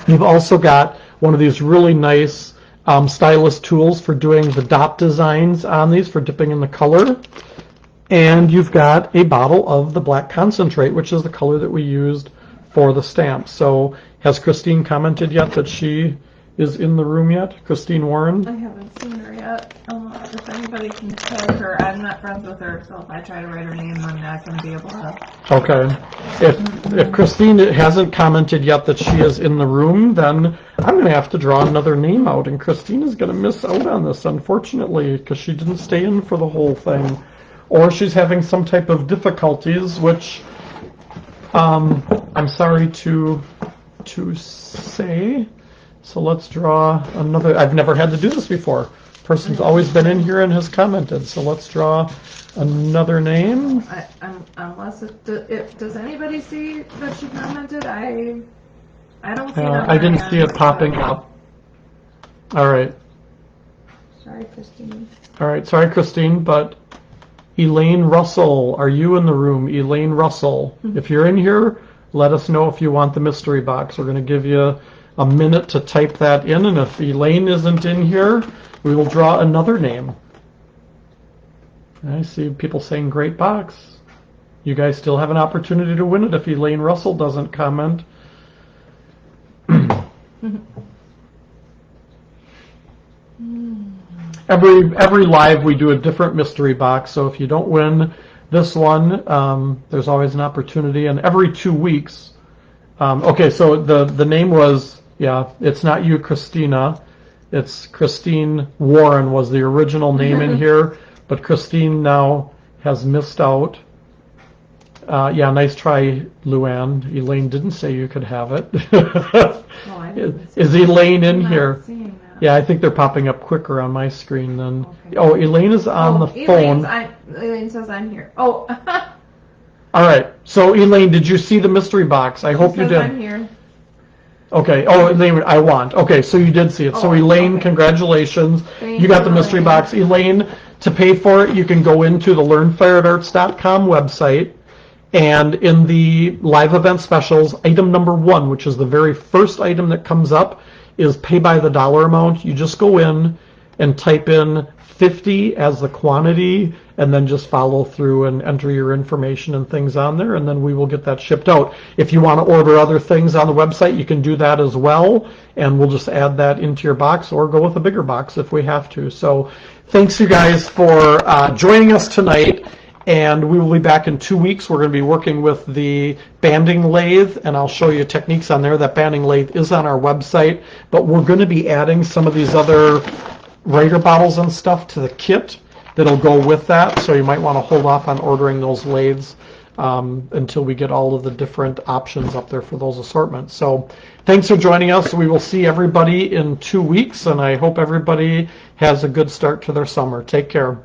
Speaker 1: You've also got one of these really nice stylus tools for doing the dot designs on these, for dipping in the color. And you've got a bottle of the black concentrate, which is the color that we used for the stamp. So has Christine commented yet that she is in the room yet? Christine Warren?
Speaker 2: I haven't seen her yet. If anybody can tag her, I'm not friends with her, so if I try to write her name, I'm not going to be able to.
Speaker 1: Okay. If Christine hasn't commented yet that she is in the room, then I'm going to have to draw another name out, and Christine is going to miss out on this, unfortunately, because she didn't stay in for the whole thing. Or she's having some type of difficulties, which I'm sorry to say. So let's draw another. I've never had to do this before. Person's always been in here and has commented. So let's draw another name.
Speaker 2: Unless does anybody see that she commented? I don't see it.
Speaker 1: I didn't see it popping up. All right.
Speaker 2: Sorry, Christine.
Speaker 1: All right. Sorry, Christine, but Elaine Russell, are you in the room? Elaine Russell. If you're in here, let us know if you want the mystery box. We're going to give you a minute to type that in, and if Elaine isn't in here, we will draw another name. I see people saying great box. You guys still have an opportunity to win it if Elaine Russell doesn't comment. Every live we do a different mystery box, so if you don't win this one, there's always an opportunity, and every 2 weeks. Okay, so the name was, yeah, it's not you, Christina. It's Christine Warren was the original name in here, but Christine now has missed out. Yeah, nice try, Luann. Elaine didn't say you could have it. Is Elaine in here? Yeah, I think they're popping up quicker on my screen than. Okay. Oh, Elaine is on the phone.
Speaker 2: Elaine says I'm here. Oh.
Speaker 1: All right. So, Elaine, did you see the mystery box? I hope you did.
Speaker 2: I'm here.
Speaker 1: Okay. Oh, Elaine, I want. Okay, so you did see it. So, Elaine, okay. Congratulations. You got the mystery box. Elaine, to pay for it, you can go into the learnfiredarts.com website, and in the live event specials, item number 1, which is the very first item that comes up, is pay by the dollar amount. You just go in and type in 50 as the quantity, and then just follow through and enter your information and things on there, and then we will get that shipped out. If you want to order other things on the website, you can do that as well, and we'll just add that into your box or go with a bigger box if we have to. So thanks, you guys, for joining us tonight, and we will be back in 2 weeks. We're going to be working with the banding lathe, and I'll show you techniques on there. That banding lathe is on our website, but we're going to be adding some of these other Rager bottles and stuff to the kit that'll go with that, so you might want to hold off on ordering those lathes until we get all of the different options up there for those assortments. So thanks for joining us. We will see everybody in 2 weeks, and I hope everybody has a good start to their summer. Take care.